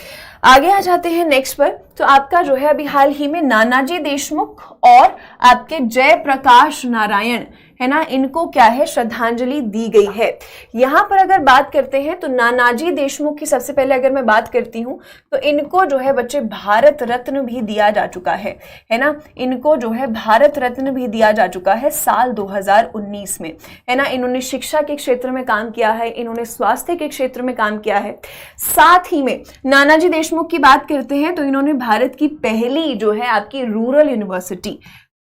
आगे आ जाते हैं नेक्स्ट पर, तो आपका जो है अभी हाल ही में नानाजी देशमुख और आपके जयप्रकाश नारायण, है ना, इनको क्या है श्रद्धांजलि दी गई है। यहां पर अगर बात करते हैं तो नानाजी देशमुख की सबसे पहले अगर मैं बात करती हूं तो इनको जो है बच्चे भारत रत्न भी दिया जा चुका है ना, इनको जो है भारत रत्न भी दिया जा चुका है साल 2019 में, है ना। इन्होंने शिक्षा के क्षेत्र में काम किया है, इन्होंने स्वास्थ्य के क्षेत्र में काम किया है। साथ ही में नानाजी देशमुख की बात करते हैं तो इन्होंने भारत की पहली जो है आपकी रूरल यूनिवर्सिटी,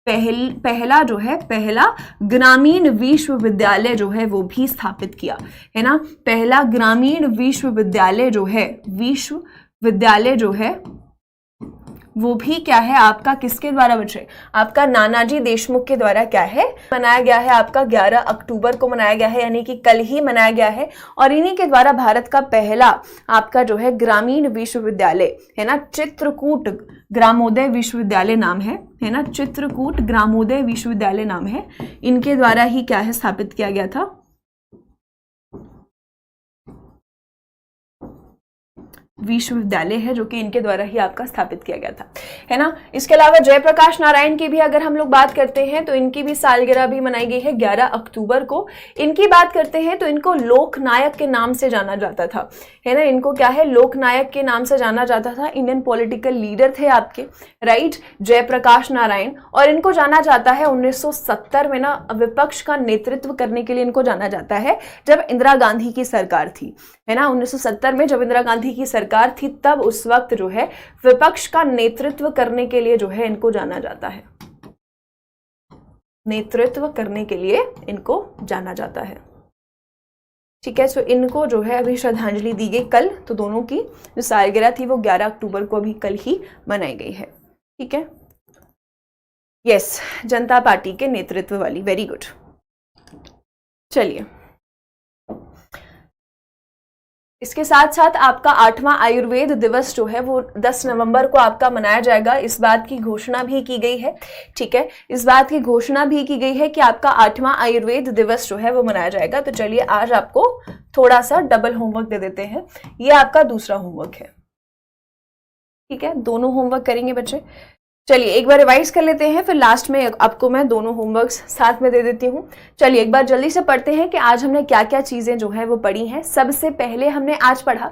पहला जो है पहला ग्रामीण विश्वविद्यालय जो है वो भी स्थापित किया, है ना। पहला ग्रामीण विश्वविद्यालय जो है वो भी क्या है आपका किसके द्वारा बच्चे, आपका नानाजी देशमुख के द्वारा क्या है मनाया गया है, आपका 11 अक्टूबर को मनाया गया है, यानी कि कल ही मनाया गया है। और इन्हीं के द्वारा भारत का पहला आपका जो है ग्रामीण विश्वविद्यालय, है ना, चित्रकूट ग्रामोदय विश्वविद्यालय नाम है ना, चित्रकूट ग्रामोदय विश्वविद्यालय नाम है, इनके द्वारा ही क्या है स्थापित किया गया था, विश्वविद्यालय है जो कि इनके द्वारा ही आपका स्थापित किया गया था, है ना। इसके अलावा जयप्रकाश नारायण की भी अगर हम लोग बात करते हैं तो इनकी भी सालगिरह भी मनाई गई है 11 अक्टूबर को। इनकी बात करते हैं तो इनको लोकनायक के नाम से जाना जाता था, है ना, इनको क्या है लोकनायक के नाम से जाना जाता था। इंडियन पॉलिटिकल लीडर थे आपके, राइट, जयप्रकाश नारायण। और इनको जाना जाता है 1970 में ना विपक्ष का नेतृत्व करने के लिए इनको जाना जाता है, जब इंदिरा गांधी की सरकार थी, है ना। 1970 में जब इंदिरा गांधी की सरकार थी तब उस वक्त जो है विपक्ष का नेतृत्व करने के लिए जो है इनको जाना जाता है, नेतृत्व करने के लिए इनको जाना जाता है। ठीक है, सो इनको जो है अभी श्रद्धांजलि दी गई कल, तो दोनों की जो सालगिरह थी वो 11 अक्टूबर को अभी कल ही मनाई गई है। ठीक है, यस, जनता पार्टी के नेतृत्व वाली, वेरी गुड। चलिए, इसके साथ साथ आपका 8वां आयुर्वेद दिवस जो है वो 10 नवंबर को आपका मनाया जाएगा। इस बात की घोषणा भी की गई है, ठीक है, इस बात की घोषणा भी की गई है कि आपका 8वां आयुर्वेद दिवस जो है वो मनाया जाएगा। तो चलिए आज आपको थोड़ा सा डबल होमवर्क दे देते हैं, ये आपका दूसरा होमवर्क है। ठीक है, दोनों होमवर्क करेंगे बच्चे। चलिए एक बार रिवाइज कर लेते हैं, फिर लास्ट में आपको मैं दोनों होमवर्क्स साथ में दे देती हूँ। चलिए एक बार जल्दी से पढ़ते हैं कि आज हमने क्या क्या चीजें जो है वो पढ़ी हैं। सबसे पहले हमने आज पढ़ा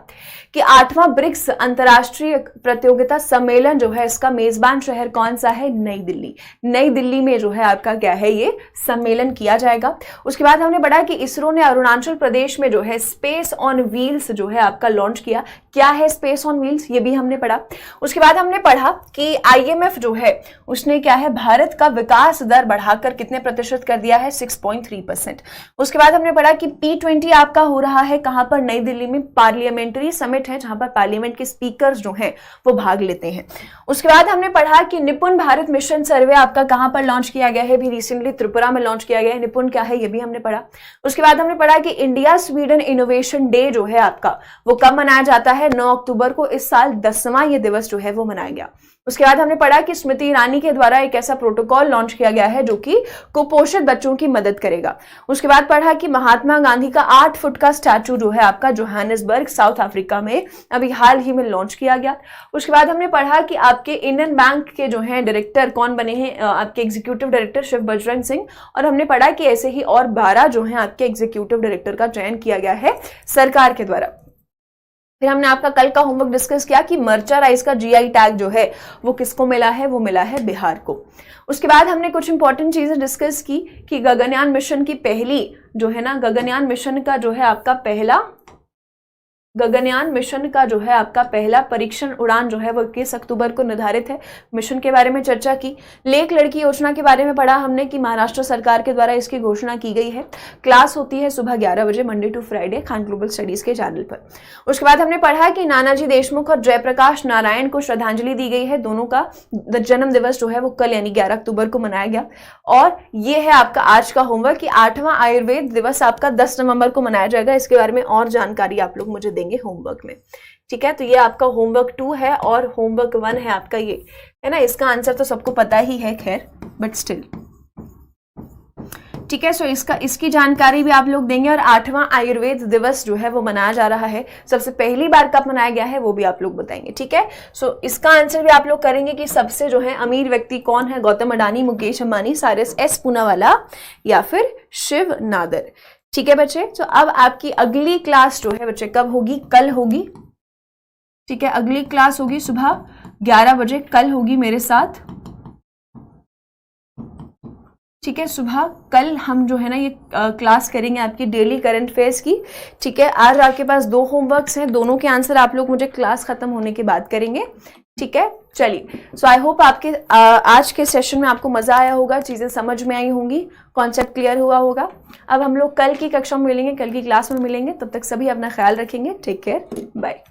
कि 8वां ब्रिक्स अंतर्राष्ट्रीय प्रतियोगिता सम्मेलन जो है इसका मेजबान शहर कौन सा है, नई दिल्ली। नई दिल्ली में जो है आपका क्या है ये सम्मेलन किया जाएगा। उसके बाद हमने पढ़ा कि इसरो ने अरुणाचल प्रदेश में जो है स्पेस ऑन व्हील्स जो है आपका लॉन्च किया। क्या है स्पेस ऑन व्हील्स, ये भी हमने पढ़ा। उसके बाद हमने पढ़ा कि IMF जो है उसने क्या है भारत का विकास दर बढ़ाकर कितने प्रतिशत कर दिया है 6.3%। उसके बाद हमने पढ़ा कि P20 आपका हो रहा है कहां पर, नई दिल्ली में, पार्लियामेंट्री समिट है जहां पर पार्लियामेंट के स्पीकर्स जो हैं वो भाग लेते हैं। उसके बाद हमने पढ़ा कि निपुण भारत मिशन सर्वे आपका कहां पर लॉन्च किया गया है, भी रिसेंटली त्रिपुरा में लॉन्च किया गया है। निपुण क्या है ये भी हमने पढ़ा। उसके बाद हमने पढ़ा कि इंडिया स्वीडन इनोवेशन डे जो है आपका वो कब मनाया जाता है, 9 अक्टूबर को। इस साल 10वां ये दिवस जो है वो मनाया गया। उसके बाद हमने पढ़ा कि स्मृति ईरानी के द्वारा एक ऐसा प्रोटोकॉल लॉन्च किया गया है जो कि कुपोषित बच्चों की मदद करेगा। उसके बाद पढ़ा कि महात्मा गांधी का 8 फुट का स्टैचू जो है आपका जोहानिसबर्ग साउथ अफ्रीका में अभी हाल ही में लॉन्च किया गया। उसके बाद हमने पढ़ा कि आपके इंडियन बैंक के जो है डायरेक्टर कौन बने हैं, आपके एग्जीक्यूटिव डायरेक्टर शिव बजरंग सिंह। और हमने पढ़ा कि ऐसे ही और 12 जो है आपके एग्जीक्यूटिव डायरेक्टर का चयन किया गया है सरकार के द्वारा। फिर हमने आपका कल का होमवर्क डिस्कस किया कि मर्चा राइस का जीआई टैग जो है वो किसको मिला है, वो मिला है बिहार को। उसके बाद हमने कुछ इंपॉर्टेंट चीजें डिस्कस की कि गगनयान मिशन की पहली जो है ना, गगनयान मिशन का जो है आपका पहला परीक्षण उड़ान जो है वो 21 अक्टूबर को निर्धारित है। मिशन के बारे में चर्चा की। लेक लड़की योजना के बारे में पढ़ा हमने कि महाराष्ट्र सरकार के द्वारा इसकी घोषणा की गई है। क्लास होती है सुबह 11 बजे Monday to Friday Khan Global Studies के चैनल पर। उसके बाद हमने पढ़ा कि नानाजी देशमुख और जयप्रकाश नारायण को श्रद्धांजलि दी गई है। दोनों का जन्म दिवस जो है वो कल यानी 11 अक्टूबर को मनाया गया। और ये है आपका आज का होमवर्क कि 8वां आयुर्वेद दिवस आपका 10 नवंबर को मनाया जाएगा। इसके बारे में और जानकारी आप लोग मुझे देंगे होमवर्क में, ठीक है। तो ये आपका होमवर्क 2 है और होमवर्क 1 है आपका ये, है ना। इसका आंसर तो सबको पता ही है खैर, बट स्टिल, ठीक है। सो इसकी जानकारी भी आप लोग देंगे। और 8वां आयुर्वेद दिवस जो है वो मनाया जा रहा है, सबसे पहली बार कब मनाया गया है वो भी आप लोग बताएंगे, ठीक है। सो इसका आंसर भी आप लोग करेंगे कि सबसे जो है अमीर व्यक्ति कौन है, गौतम अडानी, मुकेश अंबानी, साइरस एस पूनावाला या फिर शिव नादर, ठीक है बच्चे। तो अब आपकी अगली क्लास जो है बच्चे कब होगी, कल होगी, ठीक है। अगली क्लास होगी सुबह 11 बजे, कल होगी मेरे साथ, ठीक है। सुबह कल हम जो है ना ये क्लास करेंगे आपकी डेली करंट अफेयर्स की, ठीक है। आज आपके पास 2 होमवर्क्स हैं, दोनों के आंसर आप लोग मुझे क्लास खत्म होने के बाद करेंगे, ठीक है। चलिए, सो आई होप आपके आज के सेशन में आपको मजा आया होगा, चीजें समझ में आई होंगी, कॉन्सेप्ट क्लियर हुआ होगा। अब हम लोग कल की कक्षा में मिलेंगे, कल की क्लास में मिलेंगे। तब तक सभी अपना ख्याल रखेंगे। Take care, bye.